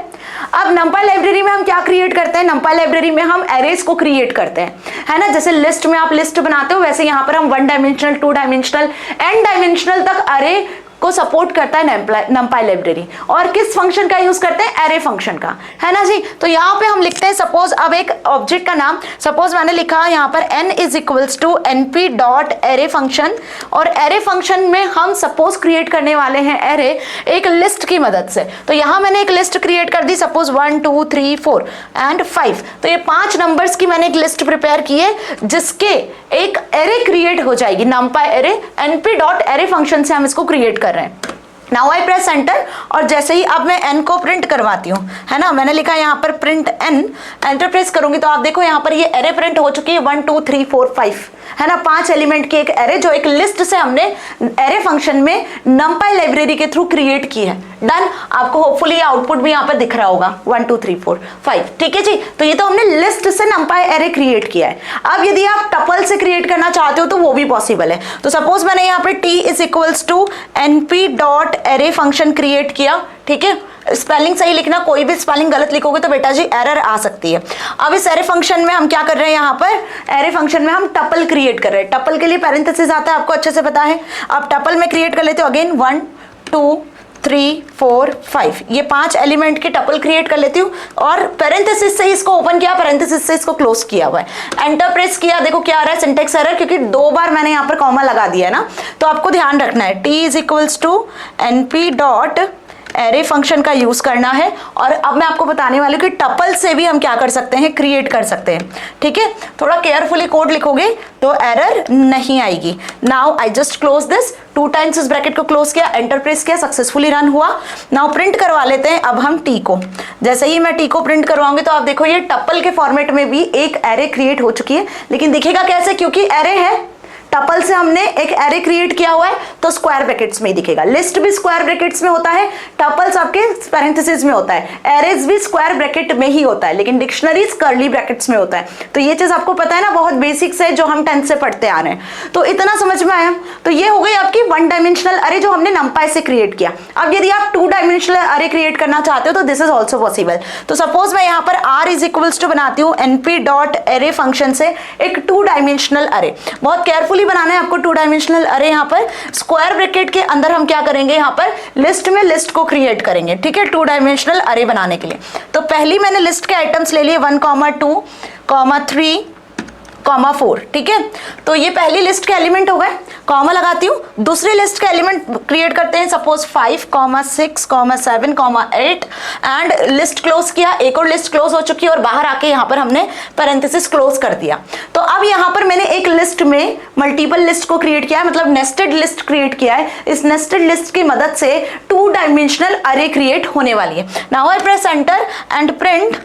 अब NumPy लाइब्रेरी में हम क्या क्रिएट करते हैं, NumPy लाइब्रेरी में हम एरेज को क्रिएट करते हैं, है ना। जैसे लिस्ट में आप लिस्ट बनाते हो, वैसे यहाँ पर हम 1 डायमेंशनल, 2 डायमेंशनल, n डायमेंशनल तक अरे को सपोर्ट करता है numpy लाइब्रेरी। और किस फंक्शन का यूज करते हैं? एरे फंक्शन का, है ना जी। तो यहाँ पे हम लिखते हैं सपोज, अब एक ऑब्जेक्ट का नाम सपोज मैंने लिखा यहाँ पर n is equals to np dot array function, और एरे फंक्शन में हम सपोज क्रिएट करने वाले हैं एरे एक लिस्ट की मदद से। तो यहाँ मैंने एक लिस्ट क्रिएट कर दी, सपोज 1 2 3 4 एंड 5। तो ये 5 नंबर्स की मैंने एक लिस्ट प्रिपेयर की है जिसके एक एरे क्रिएट हो जाएगी, numpy array, np dot array function से हम इसको क्रिएट कर रहे हैं। नाउ आई प्रेस एंटर, और जैसे ही अब मैं n को प्रिंट करवाती हूँ, है ना, मैंने लिखा यहाँ पर प्रिंट n, एंटर प्रेस करूंगी तो आप देखो यहाँ पर ये एरे प्रिंट हो चुकी है 1 2 3 4 5, है ना, 5 एलिमेंट की एक एरे जो एक लिस्ट से हमने एरे फंक्शन में numpy लाइब्रेरी के थ्रू क्रिएट की है। डन। आपको होपफुली आउटपुट भी यहाँ पर दिख रहा होगा 1 2 3 4 5, ठीक है जी। तो ये तो हमने लिस्ट से numpy एरे क्रिएट किया है। अब यदि आप टपल से क्रिएट करना चाहते हो तो वो भी पॉसिबल है। तो सपोज मैंने यहाँ पर t is equals to np dot array function create किया, ठीक है। स्पेलिंग सही लिखना, कोई भी स्पेलिंग गलत लिखोगे तो बेटा जी एरर आ सकती है। अब इस एरे फंक्शन में हम क्या कर रहे हैं, यहाँ पर एरे फंक्शन में हम टपल क्रिएट कर रहे हैं। टपल के लिए पैरेंथेसिस आता है, आपको अच्छे से पता है। अब टपल में क्रिएट कर लेते हो अगेन 1 2 3 4 5, ये 5 एलिमेंट के टपल क्रिएट कर लेती हूँ, और पैरेंथेसिस से इसको ओपन किया, पैरेंथेसिस से इसको क्लोज किया हुआ है। एंटर प्रेस किया, देखो क्या आ रहा है, सिंटेक्स एरर, क्योंकि 2 बार मैंने यहाँ पर कॉमा लगा दिया है ना। तो आपको ध्यान रखना है t is equals to np dot array function का यूज करना है। और अब मैं आपको बताने वाली हूँ कि टपल से भी हम क्या कर सकते हैं, क्रिएट कर सकते हैं, ठीक है। थोड़ा केयरफुली कोड लिखोगे तो एरर नहीं आएगी। Now I just close this, 2 times इस ब्रैकेट को क्लोज किया, एंटर प्रेस किया, सक्सेसफुली रन हुआ। नाउ प्रिंट करवा लेते हैं अब हम टी को। जैसे ही मैं टी को प्रिंट करवाऊंगी तो आप देखो ये टपल के फॉर्मेट में भी एक एरे क्रिएट हो चुकी है, लेकिन दिखेगा कैसे, क्योंकि एरे है, टपल से हमने एक एरे क्रिएट किया हुआ है तो स्क्वायर ब्रैकेट्स में ही दिखेगा। लिस्ट भी स्क्वायर ब्रैकेट्स में होता है, टपल्स आपके पैरेंथेसिस में होता है, एरेज भी स्क्वायर ब्रैकेट में ही होता है, लेकिन डिक्शनरीज कर्ली ब्रैकेट्स में होता है। तो ये चीज आपको पता है ना, बहुत बेसिक से जो हम 10th से पढ़ते आ रहे हैं। तो इतना समझ में आया। तो ये हो गई आपकी 1 डायमेंशनल अरे जो हमने numpy से क्रिएट किया। अब यदि आप 2 डायमेंशनल अरे क्रिएट करना चाहते हो तो दिस इज ऑल्सो पॉसिबल। तो सपोज मैं यहाँ पर r इज इक्वल्स टू बनाती हूँ np डॉट एरे फंक्शन से एक 2 डायमेंशनल अरे। बहुत केयरफुली बनाना है आपको 2 डायमेंशनल अरे। यहाँ पर स्क्वायर ब्रैकेट के अंदर हम क्या करेंगे, यहाँ पर लिस्ट में लिस्ट को क्रिएट करेंगे, ठीक है, 2 डायमेंशनल अरे बनाने के लिए। तो पहली मैंने लिस्ट के आइटम्स ले लिए 1 2 3 4, ठीक है। तो ये पहली लिस्ट के एलिमेंट हो गए, कॉमा लगाती हूँ। दूसरी लिस्ट के एलिमेंट क्रिएट करते हैं, सपोज 5 6 7 8 एंड लिस्ट क्लोज किया। एक और लिस्ट क्लोज हो चुकी है और बाहर आके यहाँ पर हमने पैरेंथेसिस क्लोज कर दिया। तो अब यहाँ पर मैंने एक लिस्ट में मल्टीपल लिस्ट को क्रिएट किया है, मतलब नेस्टेड लिस्ट क्रिएट किया है। इस नेस्टेड लिस्ट की मदद से 2 डायमेंशनल अरे क्रिएट होने वाली है। Now I press enter and print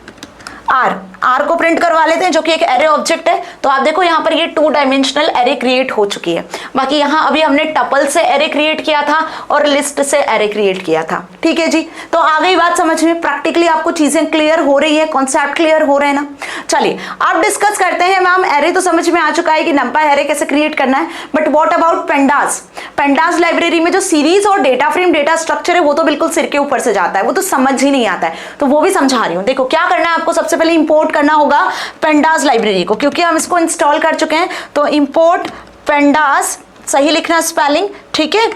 R को प्रिंट करवा लेते हैं जो कि एक एरे ऑब्जेक्ट है। तो आप देखो यहाँ पर ये 2 डायमेंशनल एरे क्रिएट हो चुकी है। बाकी यहाँ अभी हमने टपल से एरे क्रिएट किया था और लिस्ट से एरे क्रिएट किया था, ठीक है जी। तो आ गई बात समझ में, प्रैक्टिकली आपको चीजें क्लियर हो रही है, कॉन्सेप्ट क्लियर हो रहे हैं ना। चलिए अब डिस्कस करते हैं। मैम एरे तो समझ में आ चुका है कि numpy एरे कैसे क्रिएट करना है, but what about pandas. Pandas library में जो सीरीज और डेटा फ्रेम डेटा स्ट्रक्चर है वो तो बिल्कुल सिर के ऊपर से जाता है, वो तो समझ ही नहीं आता है। तो वो भी समझा रही हूँ। देखो क्या करना है आपको, सबसे पहले इंपोर्ट करना होगा पेंडास लाइब्रेरी को, क्योंकि हम इसको इंस्टॉल कर चुके हैं। तो इंपोर्ट पेंडास, सही लिखना स्पेलिंग, ठीक है,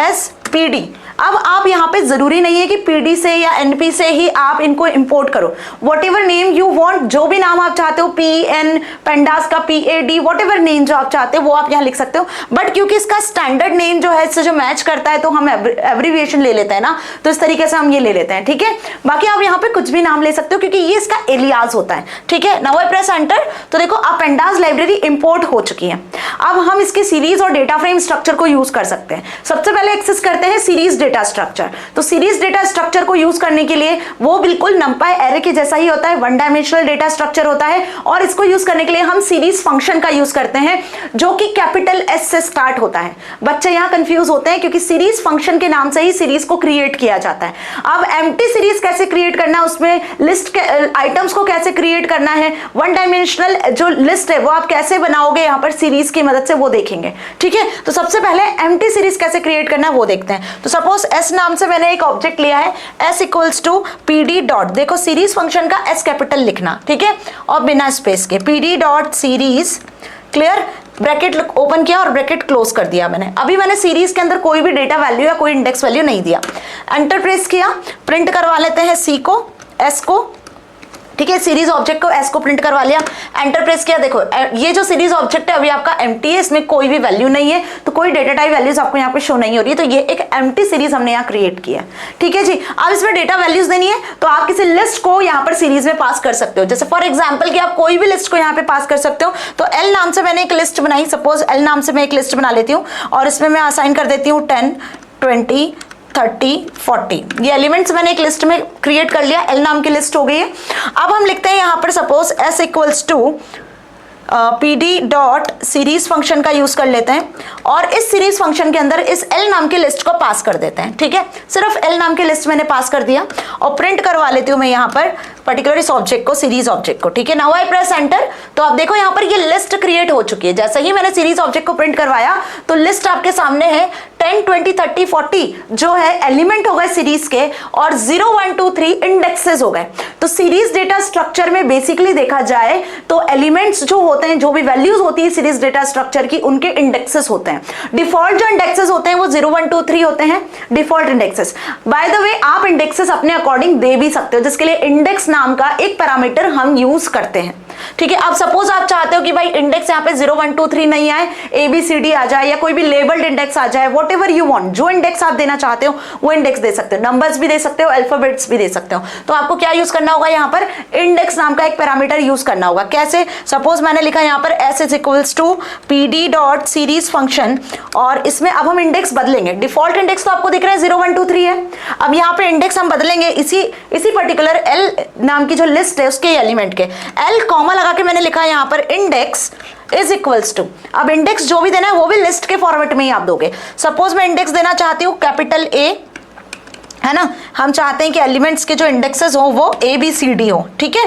SPD। अब आप यहाँ पे जरूरी नहीं है कि PD से या NP से ही आप इनको इंपोर्ट करो। What ever name you want, जो भी नाम आप चाहते हो, PN पेंडास का PAD, वॉट एवर नेम जो आप चाहते हो वो आप यहाँ लिख सकते हो। बट क्योंकि इसका स्टैंडर्ड नेम जो है इससे जो मैच करता है तो हम एब्रीविएशन ले लेते हैं ना, तो इस तरीके से हम ये ले लेते हैं, ठीक है। बाकी आप यहाँ पे कुछ भी नाम ले सकते हो क्योंकि ये इसका एलियास होता है, ठीक है। Now I press enter. तो देखो अब पेंडास लाइब्रेरी इंपोर्ट हो चुकी है। अब हम इसके सीरीज और डेटा फ्रेम स्ट्रक्चर को यूज कर सकते हैं। सबसे पहले एक्सेस करते हैं सीरीज डेटा स्ट्रक्चर। तो सीरीज डेटा स्ट्रक्चर को यूज करने के लिए वो बिल्कुल numpy एरे के जैसा ही होता है, 1 डायमेंशनल डेटा स्ट्रक्चर होता है। और इसको यूज करने के लिए हम सीरीज फंक्शन का यूज करते हैं जो कि कैपिटल S से स्टार्ट होता है। बच्चे यहाँ कंफ्यूज होते हैं क्योंकि सीरीज फंक्शन के नाम से ही सीरीज को क्रिएट किया जाता है। अब एम्प्टी सीरीज कैसे क्रिएट करना है, उसमें लिस्ट के आइटम्स को कैसे क्रिएट करना है, 1 डायमेंशनल जो लिस्ट है वो आप कैसे बनाओगे यहाँ पर सीरीज की मदद से, वो देखेंगे, ठीक है। तो सबसे पहले एम्प्टी सीरीज कैसे क्रिएट करना है वो देखते हैं। तो सपोज S नाम से मैंने एक ऑब्जेक्ट लिया है, S equals to PD dot, देखो सीरीज फंक्शन का S कैपिटल लिखना, ठीक है, और बिना स्पेस के PD dot series, clear, bracket open किया और ब्रैकेट क्लोज कर दिया मैंने। अभी मैंने सीरीज के अंदर कोई भी डेटा वैल्यू या कोई इंडेक्स वैल्यू नहीं दिया। एंटर प्रेस किया, प्रिंट करवा लेते हैं सी को, एस को, ठीक है, सीरीज ऑब्जेक्ट को एस को प्रिंट करवा लिया। एंटर प्रेस किया, देखो ये जो सीरीज ऑब्जेक्ट है अभी आपका एम्प्टी है, इसमें कोई भी वैल्यू नहीं है, तो कोई डेटा टाइप वैल्यूज आपको यहाँ पे शो नहीं हो रही है, तो ये एक एम्प्टी सीरीज हमने यहाँ क्रिएट किया, ठीक है जी। अब इसमें डेटा वैल्यूज देनी है तो आप किसी लिस्ट को यहाँ पर सीरीज में पास कर सकते हो। जैसे फॉर एग्जाम्पल कि आप कोई भी लिस्ट को यहाँ पे पास कर सकते हो। तो एल नाम से मैंने एक लिस्ट बनाई, सपोज एल नाम से मैं एक लिस्ट बना लेती हूँ और इसमें मैं असाइन कर देती हूँ 10, 20, 30, 40। ये एलिमेंट्स मैंने एक लिस्ट में क्रिएट कर लिया, एल नाम की लिस्ट हो गई है। अब हम लिखते हैं यहाँ पर suppose S equals to PD dot series function का यूज कर लेते हैं और इस सीरीज फंक्शन के अंदर इस एल नाम की लिस्ट को पास कर देते हैं, ठीक है। सिर्फ एल नाम की लिस्ट मैंने पास कर दिया और प्रिंट करवा लेती हूँ मैं यहाँ पर पर्टिकुलर इस ऑब्जेक्ट को, सीरीज ऑब्जेक्ट को, ठीक है। नाउ आई प्रेस एंटर, तो आप देखो यहाँ पर ये लिस्ट क्रिएट हो चुकी है। जैसे ही मैंने सीरीज ऑब्जेक्ट को प्रिंट करवाया तो लिस्ट आपके सामने है 10, 20, 30, 40 जो है एलिमेंट हो गए सीरीज के और 0, 1, 2, 3 इंडेक्सेस हो गए। तो सीरीज डेटा स्ट्रक्चर में बेसिकली देखा जाए तो एलिमेंट्स जो होते हैं, जो भी वैल्यूज होती है सीरीज डेटा स्ट्रक्चर की, उनके इंडेक्सेस होते हैं। डिफॉल्ट जो इंडेक्सेस होते हैं वो 0, 1, 2, 3 होते हैं default indexes. By the way आप इंडेक्सेस अपने अकॉर्डिंग दे भी सकते हो, जिसके लिए इंडेक्स नाम का एक पैरामीटर हम यूज करते हैं, ठीक है। अब सपोज आप चाहते हो कि भाई इंडेक्स यहाँ पे 0, 1, 2, 3 नहीं आए, ABCD आ जाए या कोई भी लेबल्ड इंडेक्स आ जाए, वॉट एवर यू वांट, जो इंडेक्स आप देना चाहते हो वो इंडेक्स दे सकते हो, नंबर्स भी दे सकते हो, अल्फाबेट्स भी दे सकते हो। तो आपको क्या यूज करना होगा, यहाँ पर इंडेक्स नाम का एक पैरामीटर यूज करना होगा। कैसे, सपोज मैंने लिखा यहाँ पर s is equals to pd dot series function और इसमें अब हम इंडेक्स बदलेंगे। डिफॉल्ट इंडेक्स तो आपको दिख रहा है 0, 1, 2, 3 है। अब यहाँ पे इंडेक्स हम बदलेंगे इसी पर्टिकुलर l नाम की जो लिस्ट है उसके एलिमेंट के, l कॉमा लगा के मैंने लिखा है यहाँ पर इंडेक्स इज इक्वल्स टू, अब इंडेक्स जो भी देना है वो भी लिस्ट के फॉर्मेट में ही आप दोगे। सपोज मैं इंडेक्स देना चाहती हूँ कैपिटल A, है ना, हम चाहते हैं कि एलिमेंट्स के जो इंडेक्सेस हो वो ABCD हो, ठीक है।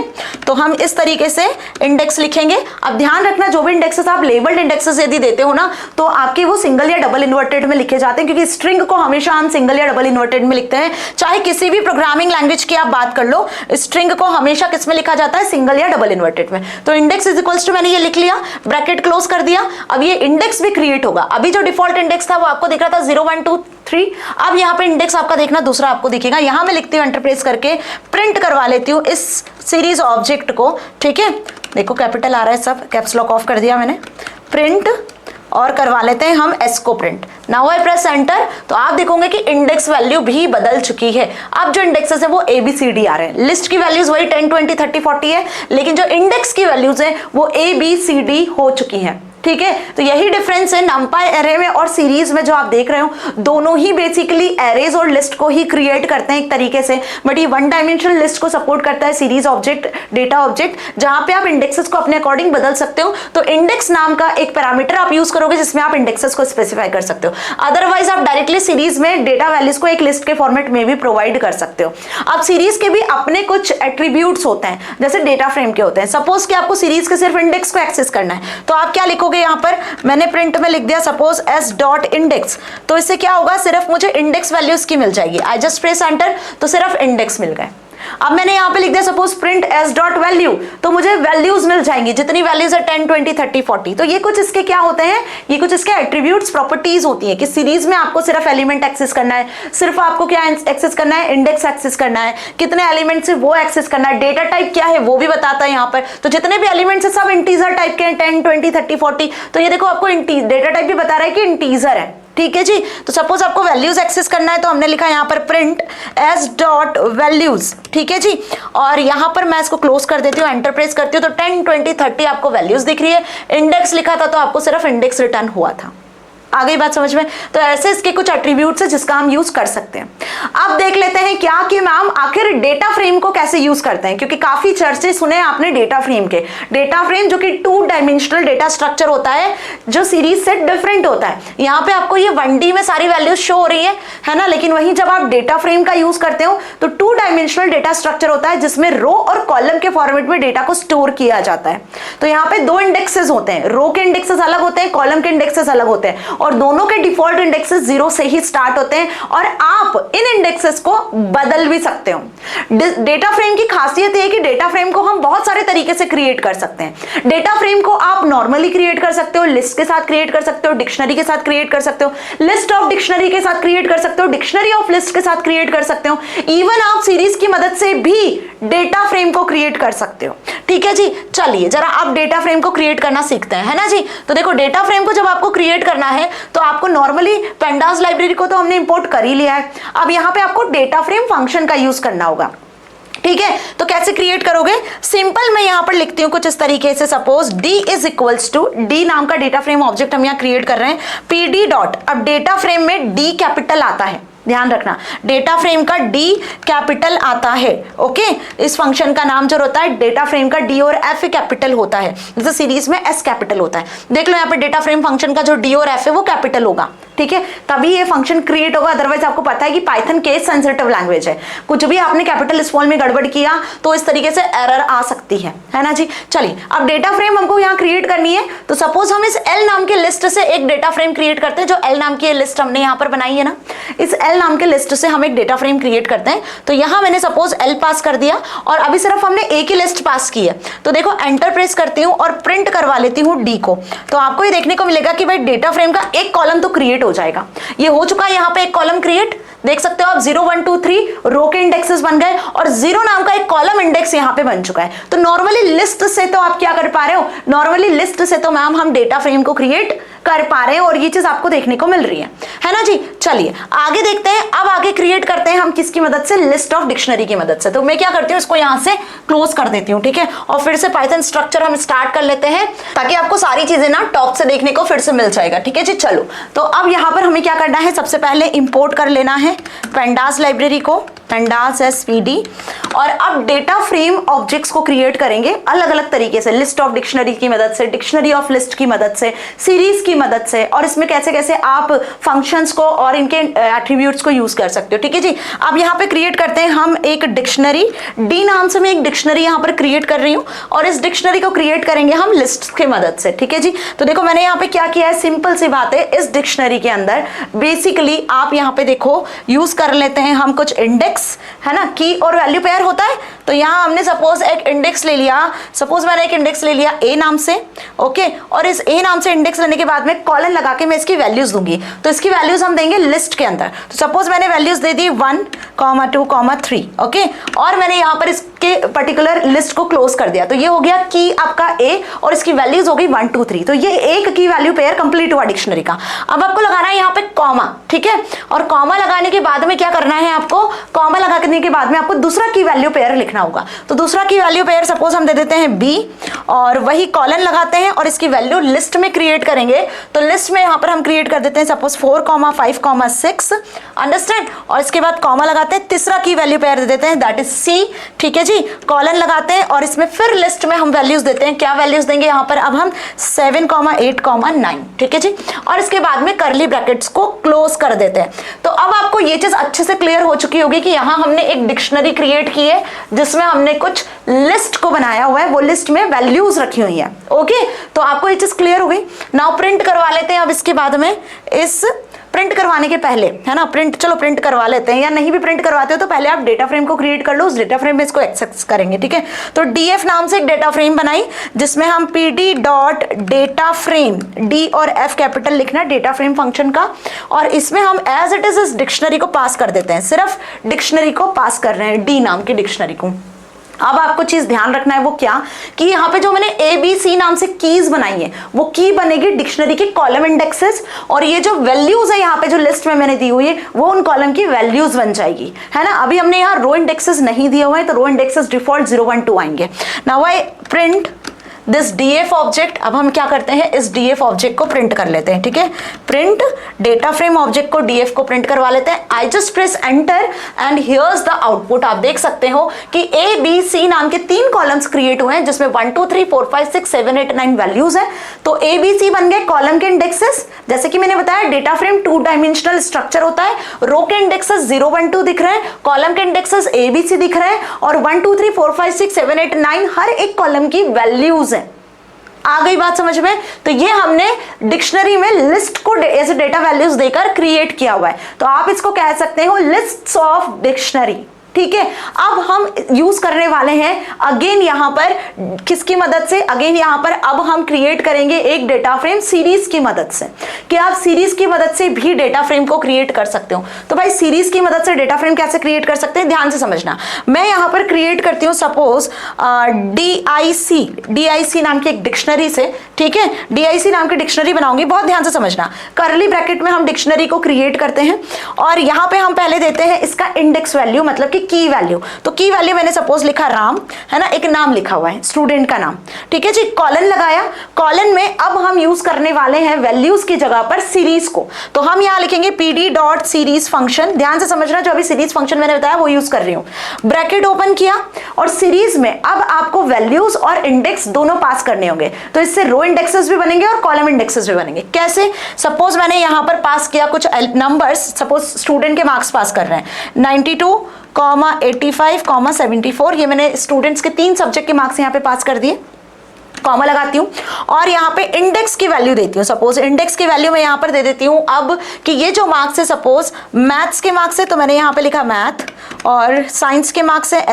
तो हम इस तरीके से इंडेक्स लिखेंगे। अब ध्यान रखना जो भी इंडेक्सेस आप लेबल्ड इंडेक्सेस यदि देते हो ना तो आपके वो सिंगल या डबल इन्वर्टेड में लिखे जाते हैं, क्योंकि स्ट्रिंग को हमेशा हम सिंगल या डबल इन्वर्टेड में लिखते हैं। चाहे किसी भी प्रोग्रामिंग लैंग्वेज की आप बात कर लो, स्ट्रिंग को हमेशा किस में लिखा जाता है, सिंगल या डबल इन्वर्टेड में। तो इंडेक्स इज इक्वल्स टू मैंने ये लिख लिया, ब्रैकेट क्लोज कर दिया। अब ये इंडेक्स भी क्रिएट होगा। अभी जो डिफॉल्ट इंडेक्स था वो आपको दिख रहा था 0, 1, 2, 3। अब यहाँ पे इंडेक्स आपका देखना दूसरा आपको दिखेगा। यहाँ मैं लिखती हूँ एंटर प्रेस करके प्रिंट करवा लेती हूँ इस सीरीज ऑब्जेक्ट को, ठीक है। देखो कैपिटल आ रहा है, सब कैप्स लॉक ऑफ कर दिया मैंने, प्रिंट और करवा लेते हैं हम एस को print. Now I press enter, तो आप देखोगे कि इंडेक्स वैल्यू भी बदल चुकी है। अब जो इंडेक्सेस है वो ABCD आ रहे हैं। लिस्ट की वैल्यूज वही 10, 20, 30, 40 है, लेकिन जो इंडेक्स की वैल्यूज है वो ABCD हो चुकी है, ठीक है। तो यही डिफरेंस है नंपाई एरे में और सीरीज में जो आप देख रहे हो। दोनों ही बेसिकली एरेज और लिस्ट को ही क्रिएट करते हैं एक तरीके से, बट ये वन डायमेंशनल लिस्ट को सपोर्ट करता है, सीरीज ऑब्जेक्ट, डेटा ऑब्जेक्ट, जहां पे आप इंडेक्सेस को अपने अकॉर्डिंग बदल सकते हो। तो इंडेक्स नाम का एक पैरामीटर आप यूज करोगे जिसमें आप इंडेक्सेस को स्पेसिफाई कर सकते हो। अदरवाइज आप डायरेक्टली सीरीज में डेटा वैल्यूज को एक लिस्ट के फॉर्मेट में भी प्रोवाइड कर सकते हो। अब सीरीज के भी अपने कुछ एट्रीब्यूट्स होते हैं, जैसे डेटा फ्रेम के होते हैं। सपोज कि आपको सीरीज के सिर्फ इंडेक्स को एक्सेस करना है, तो आप क्या लिखोगे, यहाँ पर मैंने प्रिंट में लिख दिया सपोज s डॉट इंडेक्स। तो इससे क्या होगा, सिर्फ मुझे इंडेक्स वैल्यूज की मिल जाएगी। आई जस्ट प्रेस एंटर, तो सिर्फ इंडेक्स मिल गए। अब मैंने यहाँ पे लिख दिया suppose print s dot value, तो मुझे वैल्यूज मिल जाएंगी, जितनी वैल्यूज है 10, 20, 30, 40। तो ये कुछ इसके क्या होते हैं, ये कुछ इसके एट्रीब्यूट्स, प्रॉपर्टीज होती है कि सीरीज में आपको सिर्फ एलिमेंट एक्सेस करना है, सिर्फ आपको क्या एक्सेस करना है, इंडेक्स एक्सेस करना है, कितने एलिमेंट्स है वो एक्सेस करना है, डेटा टाइप क्या है वो भी बताता है यहाँ पर। तो जितने भी एलिमेंट्स है सब इंटीजर टाइप के हैं, 10, 20, 30, 40। तो ये देखो आपको डेटा टाइप भी बता रहा है कि इंटीजर है, ठीक है जी। तो सपोज आपको वैल्यूज एक्सेस करना है, तो हमने लिखा यहाँ पर प्रिंट s डॉट वैल्यूज, ठीक है जी। और यहाँ पर मैं इसको क्लोज कर देती हूँ, एंटर प्रेस करती हूँ, तो 10, 20, 30 आपको वैल्यूज दिख रही है। इंडेक्स लिखा था तो आपको सिर्फ इंडेक्स रिटर्न हुआ था। आ गई बात समझ में। तो ऐसे इसके कुछ एट्रीब्यूट्स है जिसका हम यूज कर सकते हैं। अब देख लेते हैं क्या कि मैम आखिर डेटा फ्रेम को कैसे यूज करते हैं, क्योंकि काफी चर्चे सुने आपने डेटा फ्रेम के। डेटा फ्रेम जो कि 2 डायमेंशनल डेटा स्ट्रक्चर होता है जो सीरीज से डिफरेंट होता है। यहाँ पे आपको ये 1D में सारी वैल्यूज शो हो रही है ना, लेकिन वहीं जब आप डेटा फ्रेम का यूज करते हो तो 2 डायमेंशनल डेटा स्ट्रक्चर होता है जिसमें रो और कॉलम के फॉर्मेट में डेटा को स्टोर किया जाता है। तो यहाँ पे 2 इंडेक्सेस होते हैं, रो के इंडेक्सेस अलग होते हैं, कॉलम के इंडेक्सेस अलग होते हैं। और दोनों के डिफॉल्ट इंडेक्सेस 0 से ही स्टार्ट होते हैं और आप इन इंडेक्सेस को बदल भी सकते हो। डेटा फ्रेम की खासियत है कि डेटा फ्रेम को हम बहुत सारे तरीके से क्रिएट कर सकते हैं। डेटा फ्रेम को आप नॉर्मली क्रिएट कर सकते हो, लिस्ट के साथ क्रिएट कर सकते हो, डिक्शनरी के साथ क्रिएट कर सकते हो, लिस्ट ऑफ डिक्शनरी के साथ क्रिएट कर सकते हो, डिक्शनरी ऑफ लिस्ट के साथ क्रिएट कर सकते हो, इवन आप सीरीज की मदद से भी डेटा फ्रेम को क्रिएट कर सकते हो। ठीक है जी, चलिए जरा आप डेटा फ्रेम को क्रिएट करना सीखते हैं, है ना जी। तो देखो डेटा फ्रेम को जब आपको क्रिएट करना है तो आपको नॉर्मली पेंडास लाइब्रेरी को तो हमने इंपोर्ट कर ही लिया है, अब यहां पे आपको डेटा फ्रेम फंक्शन का यूज करना होगा। ठीक है, तो कैसे क्रिएट करोगे? सिंपल मैं यहां पर लिखती हूं कुछ इस तरीके से, suppose d is equals to, d नाम का डेटा फ्रेम ऑब्जेक्ट हम यहां क्रिएट कर रहे हैं, pd डॉट, अब डेटा फ्रेम में d कैपिटल आता है, ध्यान रखना डेटा फ्रेम का d कैपिटल आता है। ओके, इस फंक्शन का नाम जो होता है डेटा फ्रेम का d और f कैपिटल होता है, जैसे सीरीज में s कैपिटल होता है। देख लो यहाँ पे डेटा फ्रेम फंक्शन का जो d और f है वो कैपिटल होगा। ठीक है, तभी ये फंक्शन क्रिएट होगा, अदरवाइज आपको पता है कि पाइथन केस सेंसिटिव लैंग्वेज है, कुछ भी आपने कैपिटल स्मॉल में गड़बड़ किया तो इस तरीके से एरर आ सकती है ना जी। चलिए अब डेटा फ्रेम हमको यहाँ क्रिएट करनी है, तो सपोज हम इस l नाम के लिस्ट से एक डेटा फ्रेम क्रिएट करते हैं, जो l नाम की लिस्ट हमने यहाँ पर बनाई है ना, इस l नाम के लिस्ट से हम एक डेटा फ्रेम क्रिएट करते हैं। तो यहाँ मैंने सपोज l पास कर दिया और अभी सिर्फ हमने एक ही लिस्ट पास की है, तो देखो एंटर प्रेस करती हूँ और प्रिंट करवा लेती हूँ d को, तो आपको ये देखने को मिलेगा कि भाई डेटा फ्रेम का एक कॉलम तो क्रिएट हो जाएगा। ये हो चुका है यहाँ पे एक कॉलम क्रिएट, देख सकते हो आप 0 1 2 3 रो के इंडेक्सेस बन गए और 0 नाम का एक कॉलम इंडेक्स यहाँ पे बन चुका है। तो नॉर्मली लिस्ट से तो आप क्या कर पा रहे हो, नॉर्मली लिस्ट से तो मैम हम डेटा फ्रेम को क्रिएट कर पा रहे हैं और ये चीज आपको देखने को मिल रही है ना जी। चलिए आगे देखते हैं, अब आगे क्रिएट करते हैं हम किसकी मदद से, लिस्ट ऑफ डिक्शनरी की मदद से। तो मैं क्या करती हूँ, इसको यहाँ से क्लोज कर देती हूँ। ठीक है, और फिर से पाइथन स्ट्रक्चर हम स्टार्ट कर लेते हैं ताकि आपको सारी चीजें ना टॉप से देखने को फिर से मिल जाएगा। ठीक है जी, चलो तो अब यहाँ पर हमें क्या करना है, सबसे पहले इंपोर्ट कर लेना है पेंडास लाइब्रेरी को, पेंडास spd, और अब डेटा फ्रेम ऑब्जेक्ट्स को क्रिएट करेंगे अलग अलग तरीके से, लिस्ट ऑफ डिक्शनरी की मदद से, डिक्शनरी ऑफ लिस्ट की मदद से, सीरीज की मदद से, और इसमें कैसे कैसे आप फंक्शंस को और इनके एट्रीब्यूट्स को यूज कर सकते हो। ठीक है जी, अब यहाँ पे क्रिएट करते हैं हम एक डिक्शनरी, डी नाम से मैं एक डिक्शनरी यहाँ पर क्रिएट कर रही हूँ और इस डिक्शनरी को क्रिएट करेंगे हम लिस्ट की मदद से। ठीक है जी, तो देखो मैंने यहाँ पे क्या किया है, सिंपल सी बात है, इस डिक्शनरी के अंदर बेसिकली आप यहाँ पे देखो यूज कर लेते हैं हम कुछ इंडेक्स, है ना, की और वैल्यू पेयर होता है। तो यहाँ हमने सपोज एक इंडेक्स ले लिया, सपोज मैंने एक इंडेक्स ले लिया a नाम से, ओके, और इस a नाम से इंडेक्स लेने के बाद में कॉलन लगा के मैं इसकी वैल्यूज दूंगी, तो इसकी वैल्यूज हम देंगे लिस्ट के अंदर। तो सपोज मैंने वैल्यूज दे दी 1, 2, 3, ओके, और मैंने यहाँ पर इसके पर्टिकुलर लिस्ट को क्लोज कर दिया, तो ये हो गया की आपका a और इसकी वैल्यूज हो गई 1 2 3, तो ये एक की वैल्यू पेयर कंप्लीट हुआ डिक्शनरी का। अब आपको लगाना है यहाँ पे कॉमा, ठीक है, और कॉमा लगाने के बाद में क्या करना है आपको, कॉमा लगाने के बाद में आपको दूसरा की वैल्यू पेयर लिखना होगा। तो दूसरा की वैल्यू पेयर सपोज हम दे देते हैं b और वही कॉलन लगाते हैं और इसकी वैल्यू लिस्ट में क्रिएट करेंगे। तो लिस्ट में यहाँ पर हम क्रिएट कर देते हैं सपोज 4, 5, 6, अंडरस्टैंड, और इसके बाद कॉमा लगाते हैं, तीसरा की वैल्यू पेयर दे देते हैं दैट इज c। ठीक है जी, कॉलन लगाते हैं और इसमें फिर लिस्ट में हम वैल्यूज देते हैं, क्या वैल्यूज देंगे यहाँ पर अब हम 7, 8, 9, ठीक है जी, और इसके बाद में करली ब्रैकेट्स को क्लोज कर देते हैं। तो अब आपको ये चीज अच्छे से क्लियर हो चुकी होगी कि यहाँ हमने एक डिक्शनरी क्रिएट की है जिसमें हमने कुछ लिस्ट को बनाया हुआ है, वो लिस्ट में वैल्यूज रखी हुई है। ओके, तो आपको ये चीज क्लियर हो गई। नाउ प्रिंट करवा लेते हैं अब इसके बाद में, इस प्रिंट करवाने के पहले, है ना, प्रिंट चलो प्रिंट करवा लेते हैं, या नहीं भी प्रिंट करवाते हो तो पहले आप डेटा फ्रेम को क्रिएट कर लो, उस डेटा फ्रेम में इसको एक्सेस करेंगे। ठीक है, तो df नाम से एक डेटा फ्रेम बनाई जिसमें हम pd dot data frame, d और f कैपिटल लिखना डेटा फ्रेम फंक्शन का, और इसमें हम एज इट इज इस डिक्शनरी को पास कर देते हैं, सिर्फ डिक्शनरी को पास कर रहे हैं, d नाम की डिक्शनरी को। अब आपको चीज ध्यान रखना है वो क्या, कि यहाँ पे जो मैंने ABC नाम से कीज बनाई है वो की बनेगी डिक्शनरी के कॉलम इंडेक्सेस, और ये जो वैल्यूज है यहाँ पे जो लिस्ट में मैंने दी हुई है वो उन कॉलम की वैल्यूज बन जाएगी, है ना। अभी हमने यहाँ रो इंडेक्सेस नहीं दिए हुए हैं तो रो इंडेक्सेस डिफॉल्ट 0, 1, 2 आएंगे। Now I print this df object. अब हम क्या करते हैं, इस df ऑब्जेक्ट को प्रिंट कर लेते हैं। ठीक है, प्रिंट डेटा फ्रेम ऑब्जेक्ट को df को प्रिंट करवा लेते हैं। I just press enter and here's the output. आप देख सकते हो कि a b c नाम के 3 कॉलम्स क्रिएट हुए हैं जिसमें 1 2 3 4 5 6 7 8 9 वैल्यूज है। तो a b c बन गए कॉलम के इंडेक्सेस, जैसे कि मैंने बताया डेटा फ्रेम 2 डायमेंशनल स्ट्रक्चर होता है, रो के इंडेक्सेस 0 1 2 दिख रहे हैं, कॉलम के इंडेक्सेस a b c दिख रहे हैं, और 1 2 3 4 5 6 7 8 9 हर एक कॉलम की वैल्यूज है। आ गई बात समझ में? तो ये हमने डिक्शनरी में लिस्ट को ऐसे डेटा वैल्यूज देकर क्रिएट किया हुआ है, तो आप इसको कह सकते हो लिस्ट्स ऑफ डिक्शनरी। ठीक है, अब हम यूज करने वाले हैं अगेन यहां पर किसकी मदद से, अगेन यहां पर अब हम क्रिएट करेंगे एक डेटा फ्रेम सीरीज की मदद से, कि आप सीरीज की मदद से भी डेटा फ्रेम को क्रिएट कर सकते हो। तो भाई सीरीज की मदद से डेटा फ्रेम कैसे क्रिएट कर सकते हैं, ध्यान से समझना। मैं यहां पर क्रिएट करती हूं सपोज DIC नाम की एक डिक्शनरी से, ठीक है, DIC नाम की डिक्शनरी बनाऊंगी, बहुत ध्यान से समझना। कर्ली ब्रैकेट में हम डिक्शनरी को क्रिएट करते हैं और यहां पे हम पहले देते हैं इसका इंडेक्स वैल्यू, मतलब कि की वैल्यू। तो की वैल्यू मैंने सपोज लिखा राम, है ना, एक नाम लिखा हुआ है स्टूडेंट का नाम, ठीक है जी। कॉलन लगाया, कॉलन में अब हम यूज करने वाले हैं वैल्यूज की जगह पर सीरीज को, तो हम यहां लिखेंगे pd.series फंक्शन। ध्यान से समझना, जो अभी सीरीज फंक्शन मैंने बताया वो यूज कर रही हूं। ब्रैकेट ओपन किया और सीरीज में अब आपको वैल्यूज और इंडेक्स दोनों पास करने होंगे, तो इससे रो इंडेक्सेस भी बनेंगे और कॉलम इंडेक्सेस भी बनेंगे। कैसे? सपोज मैंने यहां पर पास किया कुछ नंबर्स, सपोज स्टूडेंट के मार्क्स पास कर रहे हैं 92, 85, 74, ये मैंने स्टूडेंट्स के 3 सब्जेक्ट के मार्क्स यहाँ पे पास कर दिए, कॉमा लगाती हूँ और यहाँ पे इंडेक्स की वैल्यू देती हूँ। सपोज इंडेक्स की वैल्यू मैं यहाँ पर दे देती हूँ अब कि ये जो मार्क्स है, सपोज मैथ्स के मार्क्स है तो मैंने यहाँ पे लिखा मैथ, और साइंस के मार्क्स है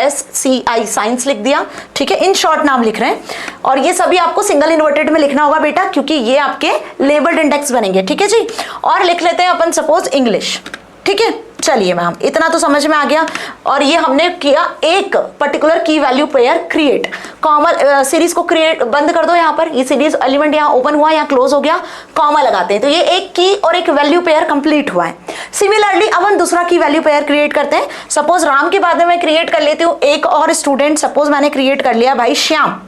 SCI साइंस लिख दिया, ठीक है, इन शॉर्ट नाम लिख रहे हैं। और ये सभी आपको सिंगल इन्वर्टेड में लिखना होगा बेटा, क्योंकि ये आपके लेबल्ड इंडेक्स बनेंगे, ठीक है जी। और लिख लेते हैं अपन सपोज इंग्लिश, ठीक है। चलिए मैम, इतना तो समझ में आ गया। और ये हमने किया एक पर्टिकुलर की value pair create, comma series को क्रिएट, बंद कर दो यहाँ पर, ये सीरीज एलिमेंट यहाँ ओपन हुआ, यहाँ क्लोज हो गया, कॉमा लगाते हैं, तो ये एक की और एक वैल्यू पेयर कंप्लीट हुआ है। सिमिलरली अब हम दूसरा की वैल्यू पेयर क्रिएट करते हैं। सपोज राम के बाद में मैं क्रिएट कर लेती हूँ एक और स्टूडेंट, सपोज मैंने क्रिएट कर लिया भाई श्याम,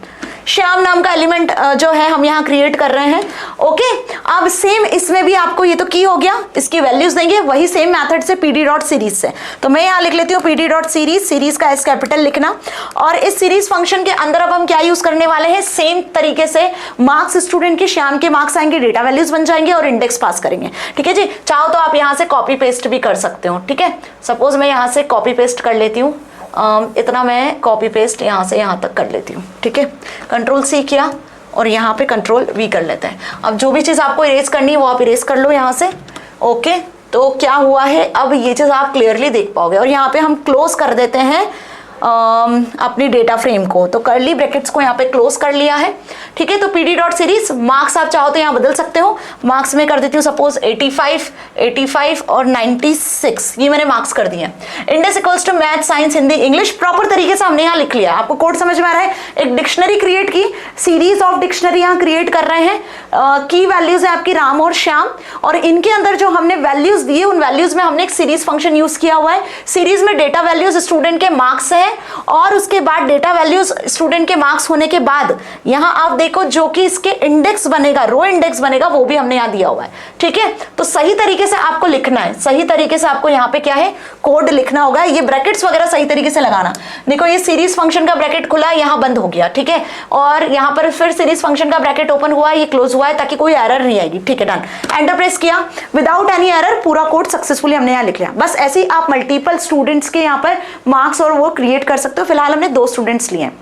श्याम नाम का एलिमेंट जो है हम यहाँ क्रिएट कर रहे हैं। ओके, अब सेम इसमें भी आपको ये तो की हो गया, इसकी वैल्यूज देंगे वही सेम मेथड से pd.series से। तो मैं यहाँ लिख लेती हूँ pd.series, सीरीज का S कैपिटल लिखना, और इस सीरीज फंक्शन के अंदर अब हम क्या यूज करने वाले हैं, सेम तरीके से मार्क्स स्टूडेंट के, श्याम के मार्क्स आएंगे, डेटा वैल्यूज बन जाएंगे और इंडेक्स पास करेंगे, ठीक है जी। चाहो तो आप यहाँ से कॉपी पेस्ट भी कर सकते हो, ठीक है। सपोज मैं यहाँ से कॉपी पेस्ट कर लेती हूँ, इतना मैं कॉपी पेस्ट यहाँ से यहाँ तक कर लेती हूँ, ठीक है। Ctrl+C किया और यहाँ पे Ctrl+V कर लेते हैं। अब जो भी चीज़ आपको इरेज करनी है वो आप इरेज कर लो यहाँ से। ओके, तो क्या हुआ है, अब ये चीज़ आप क्लियरली देख पाओगे। और यहाँ पे हम क्लोज कर देते हैं अपनी डेटा फ्रेम को, तो कर्ली ब्रैकेट्स को यहाँ पे क्लोज कर लिया है, ठीक है। तो pd.series मार्क्स आप चाहो तो यहाँ बदल सकते हो, मार्क्स में कर देती हूँ सपोज 85 और 96, ये मैंने मार्क्स कर दिए। Index equals to math, science, Hindi, English, proper तरीके से हमने यहाँ लिख लिया। आपको कोड समझ में आ रहा है? एक डिक्शनरी क्रिएट की, सीरीज ऑफ डिक्शनरी यहाँ क्रिएट कर रहे हैं, की वैल्यूज है आपकी राम और श्याम, और इनके अंदर जो हमने वैल्यूज दिए उन वैल्यूज में हमने एक सीरीज फंक्शन यूज किया हुआ है। सीरीज में डेटा वैल्यूज स्टूडेंट के मार्क्स है और उसके बाद डेटा वैल्यूज स्टूडेंट के मार्क्स होने के बाद यहाँ आप देखो जो कि इसके इंडेक्स बनेगा, रो इंडेक्स बनेगा, वो भी हमने यहाँ दिया हुआ है, ठीक है। तो सही तरीके से आपको लिखना है, सही तरीके से आपको यहाँ पे क्या है, कोड लिखना होगा। ये ब्रैकेट्स वगैरह सही तरीके से लगाना। देखो ये सीरीज फंक्शन का ब्रैकेट खुला, यहाँ बंद हो गया, ठीक है, और यहाँ पर फिर सीरीज फंक्शन का ब्रैकेट ओपन हुआ, ये क्लोज हुआ है, ताकि कोई एरर नहीं आएगी, ठीक है। डन, एंटर प्रेस किया, विदाउट एनी एरर पूरा कोड सक्सेसफुली हमने यहाँ लिख लिया। बस ऐसे ही आप मल्टीपल स्टूडेंट्स के यहाँ पर मार्क्स और वो क्रिएट कर सकते हो। फिलहाल हमने 2 स्टूडेंट्स लिए हैं।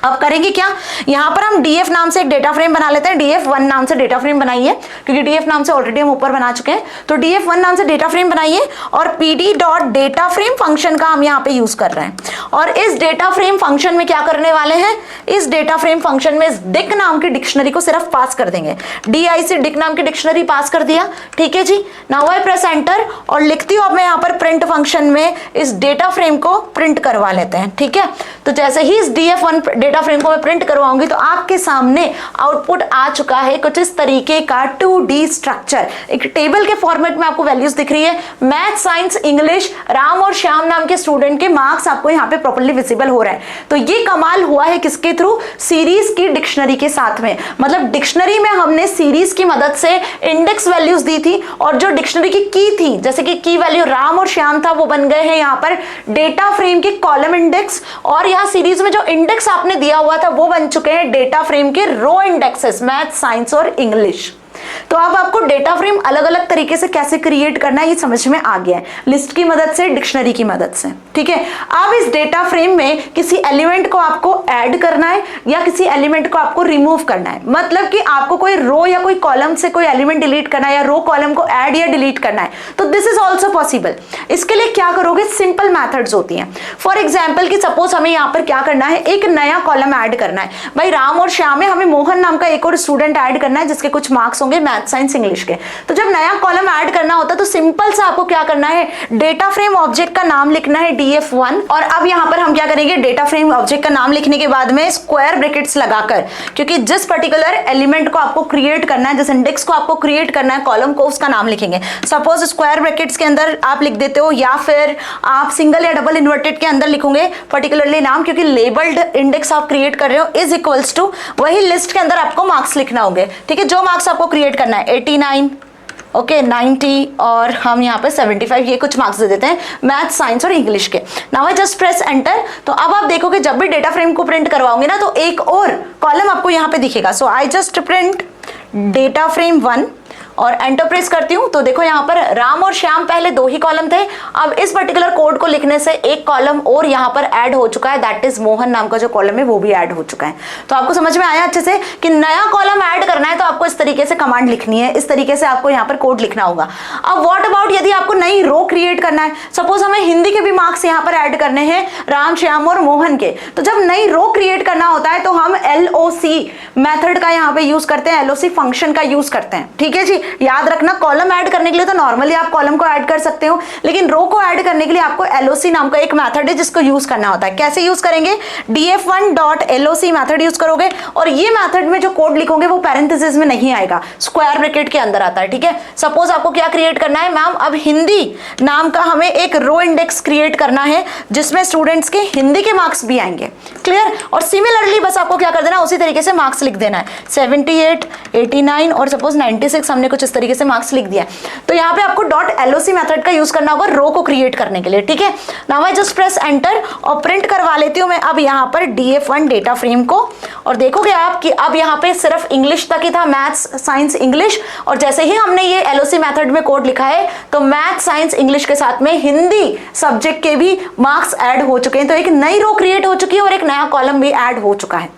अब करेंगे क्या, यहाँ पर हम df नाम से एक डेटा फ्रेम बना लेते हैं। df1 नाम से डेटा फ्रेम बनाइए, क्योंकि df नाम से ऑलरेडी हम ऊपर बना चुके हैं। तो df1 नाम से डेटा फ्रेम बनाइए और pd.dataFrame फंक्शन का हम यहाँ पे यूज कर रहे हैं। और इस डेटा फ्रेम फंक्शन में क्या करने वाले हैं, इस डेटा फ्रेम फंक्शन में इस डिक नाम की डिक्शनरी को सिर्फ पास कर देंगे। DI से डिक नाम की डिक्शनरी पास कर दिया, ठीक है जी। नाउ आई प्रेस एंटर और लिखती हूँ अब मैं यहाँ पर प्रिंट फंक्शन में इस डेटा फ्रेम को प्रिंट करवा लेते हैं, ठीक है। तो जैसे ही इस df1 डेटा फ्रेम को मैं प्रिंट करवाऊंगी तो आपके सामने आउटपुट आ चुका है कुछ इस तरीके का 2D स्ट्रक्चर। एक टेबल के फॉर्मेट में आपको वैल्यूज दिख रही है, मैथ, साइंस, इंग्लिश, राम और श्याम नाम के स्टूडेंट के मार्क्स आपको यहाँ पे प्रॉपर्ली विजिबल हो रहा है। तो ये कमाल हुआ है किसके थ्रू, सीरीज की डिक्शनरी के साथ में। मतलब डिक्शनरी में हमने सीरीज की मदद से इंडेक्स वैल्यूज दी थी और जो डिक्शनरी की थी, जैसे कि की वैल्यू राम और श्याम था, वो बन गए हैं यहाँ पर डेटा फ्रेम के कॉलम इंडेक्स, और यहाँ सीरीज में जो इंडेक्स आपने दिया हुआ था वो बन चुके हैं डेटा फ्रेम के रो इंडेक्सेस, मैथ, साइंस और इंग्लिश। तो अब आपको डेटा फ्रेम अलग अलग तरीके से कैसे क्रिएट करना है ये समझ में आ गया है, लिस्ट की मदद से, डिक्शनरी की मदद से, ठीक है। अब इस डेटा फ्रेम में किसी एलिमेंट को आपको ऐड करना है या किसी एलिमेंट को आपको रिमूव करना है, मतलब कि आपको कोई रो या कोई कॉलम से कोई एलिमेंट डिलीट करना है या रो कॉलम को ऐड या डिलीट करना है, तो दिस इज ऑल्सो पॉसिबल। इसके लिए क्या करोगे, सिंपल मेथड्स होती हैं। फॉर एग्जाम्पल कि सपोज हमें यहाँ पर क्या करना है, एक नया कॉलम ऐड करना है। भाई राम और श्याम में हमें मोहन नाम का एक और स्टूडेंट ऐड करना है जिसके कुछ मार्क्स होंगे मैथ, साइंस, इंग्लिश के। तो जब नया कॉलम ऐड करना होता है तो सिंपल से आपको क्या करना है, डेटा फ्रेम ऑब्जेक्ट का नाम लिखना है df1। और अब यहाँ पर हम क्या करेंगे, डेटा फ्रेम ऑब्जेक्ट का नाम लिखने के बाद में स्क्वायर ब्रैकेट्स लगाकर, क्योंकि जिस पर्टिकुलर एलिमेंट को आपको क्रिएट करना है, जिस इंडेक्स को आपको क्रिएट करना है, कॉलम को, उसका नाम लिखेंगे। सपोज स्क्वायर ब्रैकेट्स के अंदर आप लिख देते हो या फिर आप सिंगल या डबल इन्वर्टेड के अंदर लिखोगे पर्टिकुलरली नाम, क्योंकि लेबल्ड इंडेक्स आप क्रिएट कर रहे हो, इज इक्वल्स टू वही लिस्ट के अंदर आपको मार्क्स लिखना होंगे, ठीक है। जो मार्क्स आपको क्रिएट करना है 89, ओके 90 और हम यहाँ पे 75, ये कुछ मार्क्स दे देते हैं मैथ, साइंस और इंग्लिश के। Now I just press enter. तो अब आप देखोगे जब भी डेटा फ्रेम को प्रिंट करवाओगे ना तो एक और कॉलम आपको यहाँ पे दिखेगा। So I just print data frame 1 और एंटर प्रेस करती हूं तो देखो यहाँ पर राम और श्याम पहले 2 ही कॉलम थे, अब इस पर्टिकुलर कोड को लिखने से एक कॉलम और यहाँ पर ऐड हो चुका है, दैट इज मोहन नाम का जो कॉलम है वो भी ऐड हो चुका है। तो आपको समझ में आया अच्छे से कि नया कॉलम ऐड करना है तो आपको इस तरीके से कमांड लिखनी है, इस तरीके से आपको यहाँ पर कोड लिखना होगा। अब व्हाट अबाउट यदि आपको नई रो क्रिएट करना है, सपोज हमें हिंदी के भी मार्क्स यहाँ पर ऐड करने हैं राम, श्याम और मोहन के, तो जब नई रो क्रिएट करना होता है तो हम LOC मेथड का यहाँ पे यूज करते हैं, LOC फंक्शन का यूज करते हैं, ठीक है जी। याद रखना कॉलम ऐड करने के लिए तो नॉर्मली आप कॉलम को ऐड कर सकते हो, लेकिन रो को ऐड करने के लिए आपको LOC नाम का एक मेथड है जिसको यूज करना होता है। कैसे यूज करेंगे, df1.loc मेथड यूज करोगे और ये मेथड में जो कोड लिखोगे वो पैरेंथेसिस में नहीं आएगा, स्क्वायर ब्रैकेट के अंदर आता है, ठीक है। सपोज आपको क्या क्रिएट करना है, मैम अब हिंदी नाम का हमें एक रो इंडेक्स क्रिएट करना है जिसमें स्टूडेंट्स के हिंदी के मार्क्स भी आएंगे, क्लियर। और सिमिलरली बस आपको क्या कर देना, उसी तरीके से मार्क्स लिख देना है, 78, 89 और सपोज 96 हमने कुछ इस तरीके से मार्क्स लिख दिया। तो यहाँ पे आपको .loc मेथड का यूज करना होगा रो को क्रिएट करने के लिए, ठीक है। नाउ आई जस्ट प्रेस एंटर और प्रिंट करवा लेती हूँ मैं अब यहाँ पर df1 डेटा फ्रेम को, और देखोगे आप कि अब यहाँ पे सिर्फ इंग्लिश तक ही था, मैथ्स, साइंस, इंग्लिश, और जैसे ही हमने ये LOC मेथड में कोड लिखा है तो मैथ, साइंस, इंग्लिश के साथ में हिंदी सब्जेक्ट के भी मार्क्स ऐड हो चुके हैं। तो एक नई रो क्रिएट हो चुकी है और एक नया कॉलम भी ऐड हो चुका है।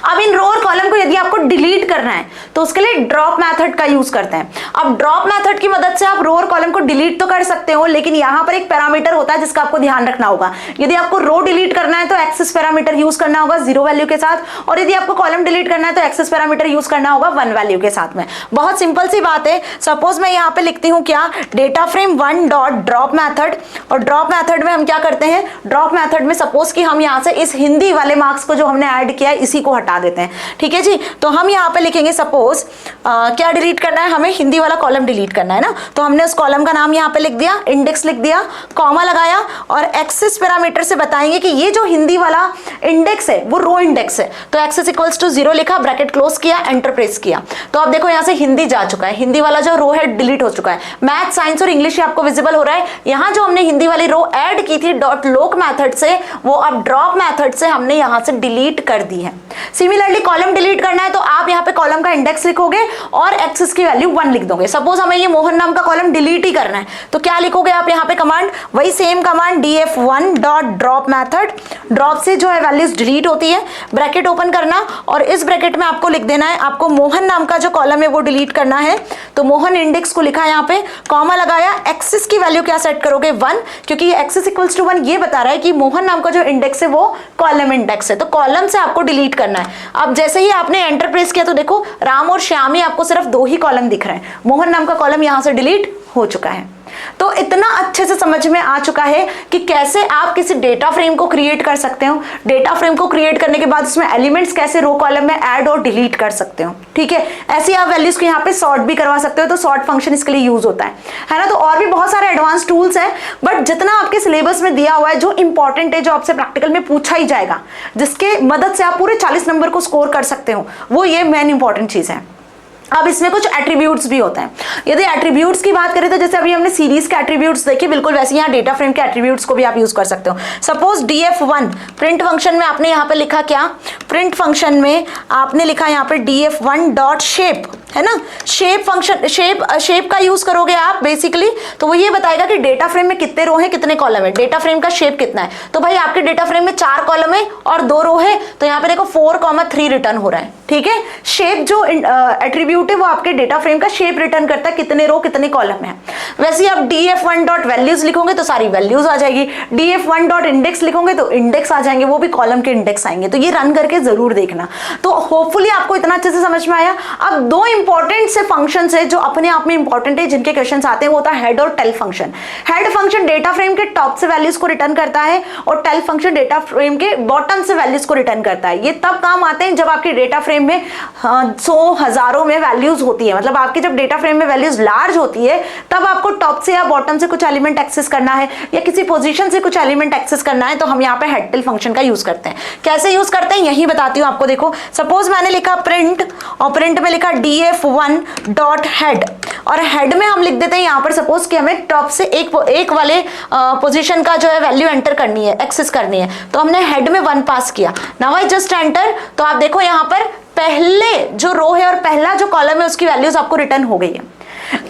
अब इन रो और कॉलम को यदि आपको डिलीट करना है तो उसके लिए ड्रॉप मेथड का यूज करते हैं। अब ड्रॉप मेथड की मदद से आप रो और कॉलम को डिलीट तो कर सकते हो, लेकिन यहां पर एक पैरामीटर होता है जिसका आपको ध्यान रखना होगा। यदि आपको रो डिलीट करना है तो एक्सेस पैरामीटर यूज करना होगा 0 वैल्यू के साथ, और यदि आपको कॉलम डिलीट करना है तो एक्सेस पैरामीटर यूज करना होगा 1 वैल्यू के साथ में। बहुत सिंपल सी बात है। सपोज मैं यहाँ पे लिखती हूँ क्या, data frame 1 dot drop method, और ड्रॉप मैथड में हम क्या करते हैं, ड्रॉप मैथड में सपोज कि हम यहाँ से इस हिंदी वाले मार्क्स को जो हमने ऐड किया है इसी को हटा देते हैं, ठीक है जी। तो हम यहाँ पे लिखेंगे सपोज क्या डिलीट करना है, हमें हिंदी वाला कॉलम डिलीट करना है ना, तो हमने उस कॉलम का नाम यहाँ पे लिख दिया, इंडेक्स लिख दिया, कॉमा लगाया, और एक्सेस पैरामीटर से बताएंगे कि ये जो हिंदी वाला इंडेक्स है वो रो इंडेक्स है, तो एक्सेस इक्वल्स टू 0 लिखा, ब्रैकेट क्लोज किया, एंटर प्रेस किया। तो अब देखो यहाँ से हिंदी जा चुका है, हिंदी वाला जो रो है डिलीट हो चुका है। मैथ, साइंस और इंग्लिश आपको विजिबल हो रहा है। यहाँ जो हमने हिंदी वाली रो ऐड की थी .loc मेथड से, वो अब ड्रॉप मेथड से हमने यहाँ से डिलीट कर दी है। सिमिलरली कॉलम डिलीट करना है तो आप यहाँ पे कॉलम का इंडेक्स लिखोगे और एक्सेस की वैल्यू 1 लिख दोगे। सपोज हमें ये मोहन नाम का कॉलम डिलीट ही करना है तो क्या लिखोगे आप यहाँ पे कमांड, वही same command df1 dot drop method, drop से जो है वैल्यूज डिलीट होती है, ब्रैकेट ओपन करना और इस ब्रैकेट में आपको लिख देना है, आपको मोहन नाम का जो कॉलम है वो डिलीट करना है, तो मोहन इंडेक्स को लिखा यहाँ पे, कॉमा लगाया, एक्सेस की वैल्यू क्या सेट करोगे 1, क्योंकि ये एक्सेस इक्वल्स टू 1 ये बता रहा है कि मोहन नाम का जो इंडेक्स है वो कॉलम इंडेक्स है, तो कॉलम से आपको डिलीट करना है। अब जैसे ही आपने एंटर प्रेस किया तो देखो राम और श्याम ही आपको सिर्फ 2 ही कॉलम दिख रहे हैं, मोहन नाम का कॉलम यहां से डिलीट हो चुका है। तो इतना अच्छे से समझ में आ चुका है कि कैसे आप किसी डेटा फ्रेम को क्रिएट कर सकते हो, डेटा फ्रेम को क्रिएट करने के बाद उसमें एलिमेंट्स कैसे रो कॉलम में ऐड और डिलीट कर सकते हो, ठीक है। ऐसे आप वैल्यूज को यहाँ पे सॉर्ट भी करवा सकते हो, तो सॉर्ट फंक्शन इसके लिए यूज होता है ना। तो और भी बहुत सारे एडवांस टूल्स हैं, बट जितना आपके सिलेबस में दिया हुआ है, जो इंपॉर्टेंट है, जो आपसे प्रैक्टिकल में पूछा ही जाएगा, जिसके मदद से आप पूरे 40 नंबर को स्कोर कर सकते हो, वो ये मेन इंपॉर्टेंट चीज है। अब इसमें कुछ एट्रीब्यूट्स भी होते हैं। यदि एट्रीब्यूट्स की बात करें तो जैसे अभी हमने सीरीज के एट्रीब्यूट्स देखे, बिल्कुल वैसे यहाँ डेटा फ्रेम के एट्रीब्यूट्स को भी आप यूज कर सकते हो। सपोज df1 प्रिंट फंक्शन में आपने यहाँ पे लिखा क्या, प्रिंट फंक्शन में आपने लिखा यहाँ पे df1 डॉट शेप, है ना। शेप फंक्शन, शेप का यूज करोगे आप बेसिकली, तो वो ये बताएगा कि डेटा फ्रेम में कितने रो हैं कितने कॉलम है, डेटा फ्रेम का शेप कितना है। तो भाई आपके डेटा फ्रेम में 4 कॉलम है और 2 रो है, तो यहाँ पे देखो 4,3 रिटर्न हो रहा है, ठीक है। शेप जो एट्रीब्यूट है वो आपके डेटा फ्रेम का शेप रिटर्न करता है, कितने रो कितने कॉलम है। वैसे ही आप df1 डॉट वैल्यूज लिखोगे तो सारी वैल्यूज आ जाएगी, df1 डॉट इंडेक्स लिखोगे तो इंडेक्स आ जाएंगे, वो भी कॉलम के इंडेक्स आएंगे। तो ये रन करके जरूर देखना। तो होपफुली आपको इतना अच्छे से समझ में आया। अब 2 इंपॉर्टेंट से फंक्शन है जो अपने आप में इंपॉर्टेंट है, जिनके क्वेश्चन आते हैं, वो होता है हेड और tail function. Head function data frame के टॉप से वैल्यूज को रिटर्न करता है और टेल फंक्शन डेटा फ्रेम के बॉटम से वैल्यूज को रिटर्न करता है। ये तब काम आते हैं जब आपके डेटा फ्रेम में 100 हजारों में वैल्यूज होती है, मतलब आपके जब डेटा फ्रेम में वैल्यूज लार्ज होती है तब आपको टॉप से या बॉटम से कुछ एलिमेंट एक्सेस करना है या किसी पोजीशन से कुछ एलिमेंट एक्सेस करना है, तो हम यहाँ पे हेड टेल फंक्शन का यूज करते हैं। कैसे यूज करते हैं यही बताती हूँ आपको। देखो सपोज मैंने लिखा प्रिंट और प्रिंट में लिखा df1 डॉट हेड, और हेड में हम लिख देते हैं यहाँ पर सपोज कि हमें टॉप से एक वाले पोजीशन का जो है वैल्यू एंटर करनी है, एक्सेस करनी है, तो हमने हेड में 1 पास किया। नाउ आई जस्ट एंटर, तो आप देखो यहाँ पर पहले जो रो है और पहला जो कॉलम है उसकी वैल्यूज आपको रिटर्न हो गई है।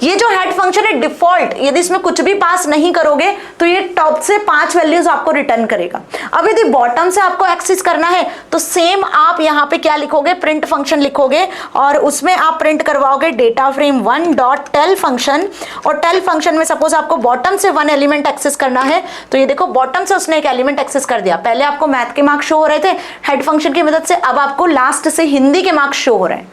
ये जो हेड फंक्शन है डिफॉल्ट, यदि इसमें कुछ भी पास नहीं करोगे तो ये टॉप से 5 वैल्यूज आपको रिटर्न करेगा। अब यदि बॉटम से आपको एक्सेस करना है तो सेम आप यहाँ पे क्या लिखोगे, प्रिंट फंक्शन लिखोगे और उसमें आप प्रिंट करवाओगे data frame 1 dot tail function, और टेल फंक्शन में सपोज आपको बॉटम से 1 एलिमेंट एक्सेस करना है, तो ये देखो बॉटम से उसने एक एलिमेंट एक्सेस कर दिया। पहले आपको मैथ के मार्क्स शो हो रहे थे हेड फंक्शन की मदद से, अब आपको लास्ट से हिंदी के मार्क्स शो हो रहे हैं,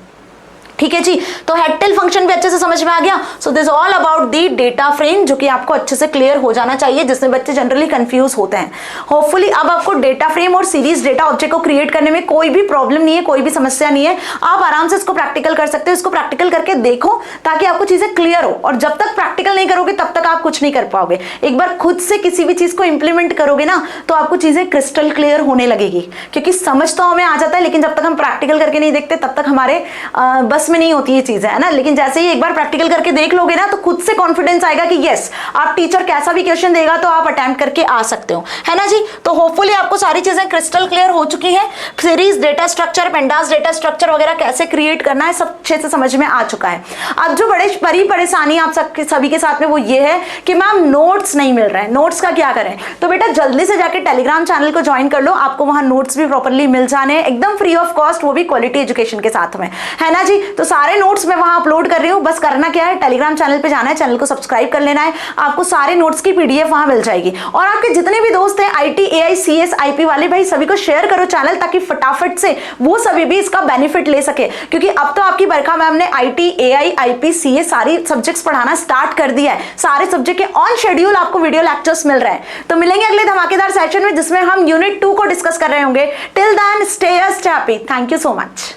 ठीक है जी। तो हेड टेल फंक्शन भी अच्छे से समझ में आ गया। So this all about the data frame, जो कि आपको अच्छे से क्लियर हो जाना चाहिए, जिसमें बच्चे जनरली कंफ्यूज होते हैं। होपफुली अब आपको डेटा फ्रेम और सीरीज डेटा ऑब्जेक्ट को क्रिएट करने में कोई भी प्रॉब्लम नहीं है, कोई भी समस्या नहीं है। आप आराम से इसको प्रैक्टिकल कर सकते हो, इसको प्रैक्टिकल करके देखो ताकि आपको चीजें क्लियर हो। और जब तक प्रैक्टिकल नहीं करोगे तब तक आप कुछ नहीं कर पाओगे। एक बार खुद से किसी भी चीज को इंप्लीमेंट करोगे ना तो आपको चीजें क्रिस्टल क्लियर होने लगेगी, क्योंकि समझ तो हमें आ जाता है लेकिन जब तक हम प्रैक्टिकल करके नहीं देखते तब तक हमारे बस में नहीं होती ये चीज है ना। लेकिन जैसे ही एक बार प्रैक्टिकल करके देख लोगे ना तो खुद से कॉन्फिडेंस आएगा कि यस, आप टीचर कैसा भी क्वेश्चन देगा तो आप अटेम्प्ट करके आ सकते हो, है ना जी। तो होपफुली आपको सारी चीजें क्रिस्टल क्लियर हो चुकी है। Series data structure, pandas data structure वगैरह कैसे क्रिएट करना है सब अच्छे से समझ में आ चुका है। अब जो बड़ी परेशानी आप सभी के साथ में वो ये है कि मैम नोट्स नहीं मिल रहे हैं, नोट्स का क्या करें। तो बेटा जल्दी से जाके टेलीग्राम चैनल को ज्वाइन कर लो, आपको वहां नोट्स भी प्रॉपरली मिल जाने हैं एकदम फ्री ऑफ कॉस्ट, वो भी क्वालिटी एजुकेशन के साथ में, है ना जी। तो सारे नोट्स मैं वहां अपलोड कर रही हूँ, बस करना क्या है, टेलीग्राम चैनल पे जाना है, चैनल को सब्सक्राइब कर लेना है, आपको सारे नोट्स की पीडीएफ वहां मिल जाएगी। और आपके जितने भी दोस्त हैं IT AI CS IP वाले, भाई सभी को शेयर करो चैनल, ताकि फटाफट से वो सभी भी इसका बेनिफिट ले सके। क्योंकि अब तो आपकी बरखा मैम ने IT AI IP CS सारी सब्जेक्ट्स पढ़ाना स्टार्ट कर दिया है, सारे सब्जेक्ट के ऑन शेड्यूल आपको वीडियो लेक्चर्स मिल रहे हैं। तो मिलेंगे अगले धमाकेदार सेशन में जिसमें हम यूनिट 2 को डिस्कस कर रहे होंगे। Till then stay happy. Thank you so much.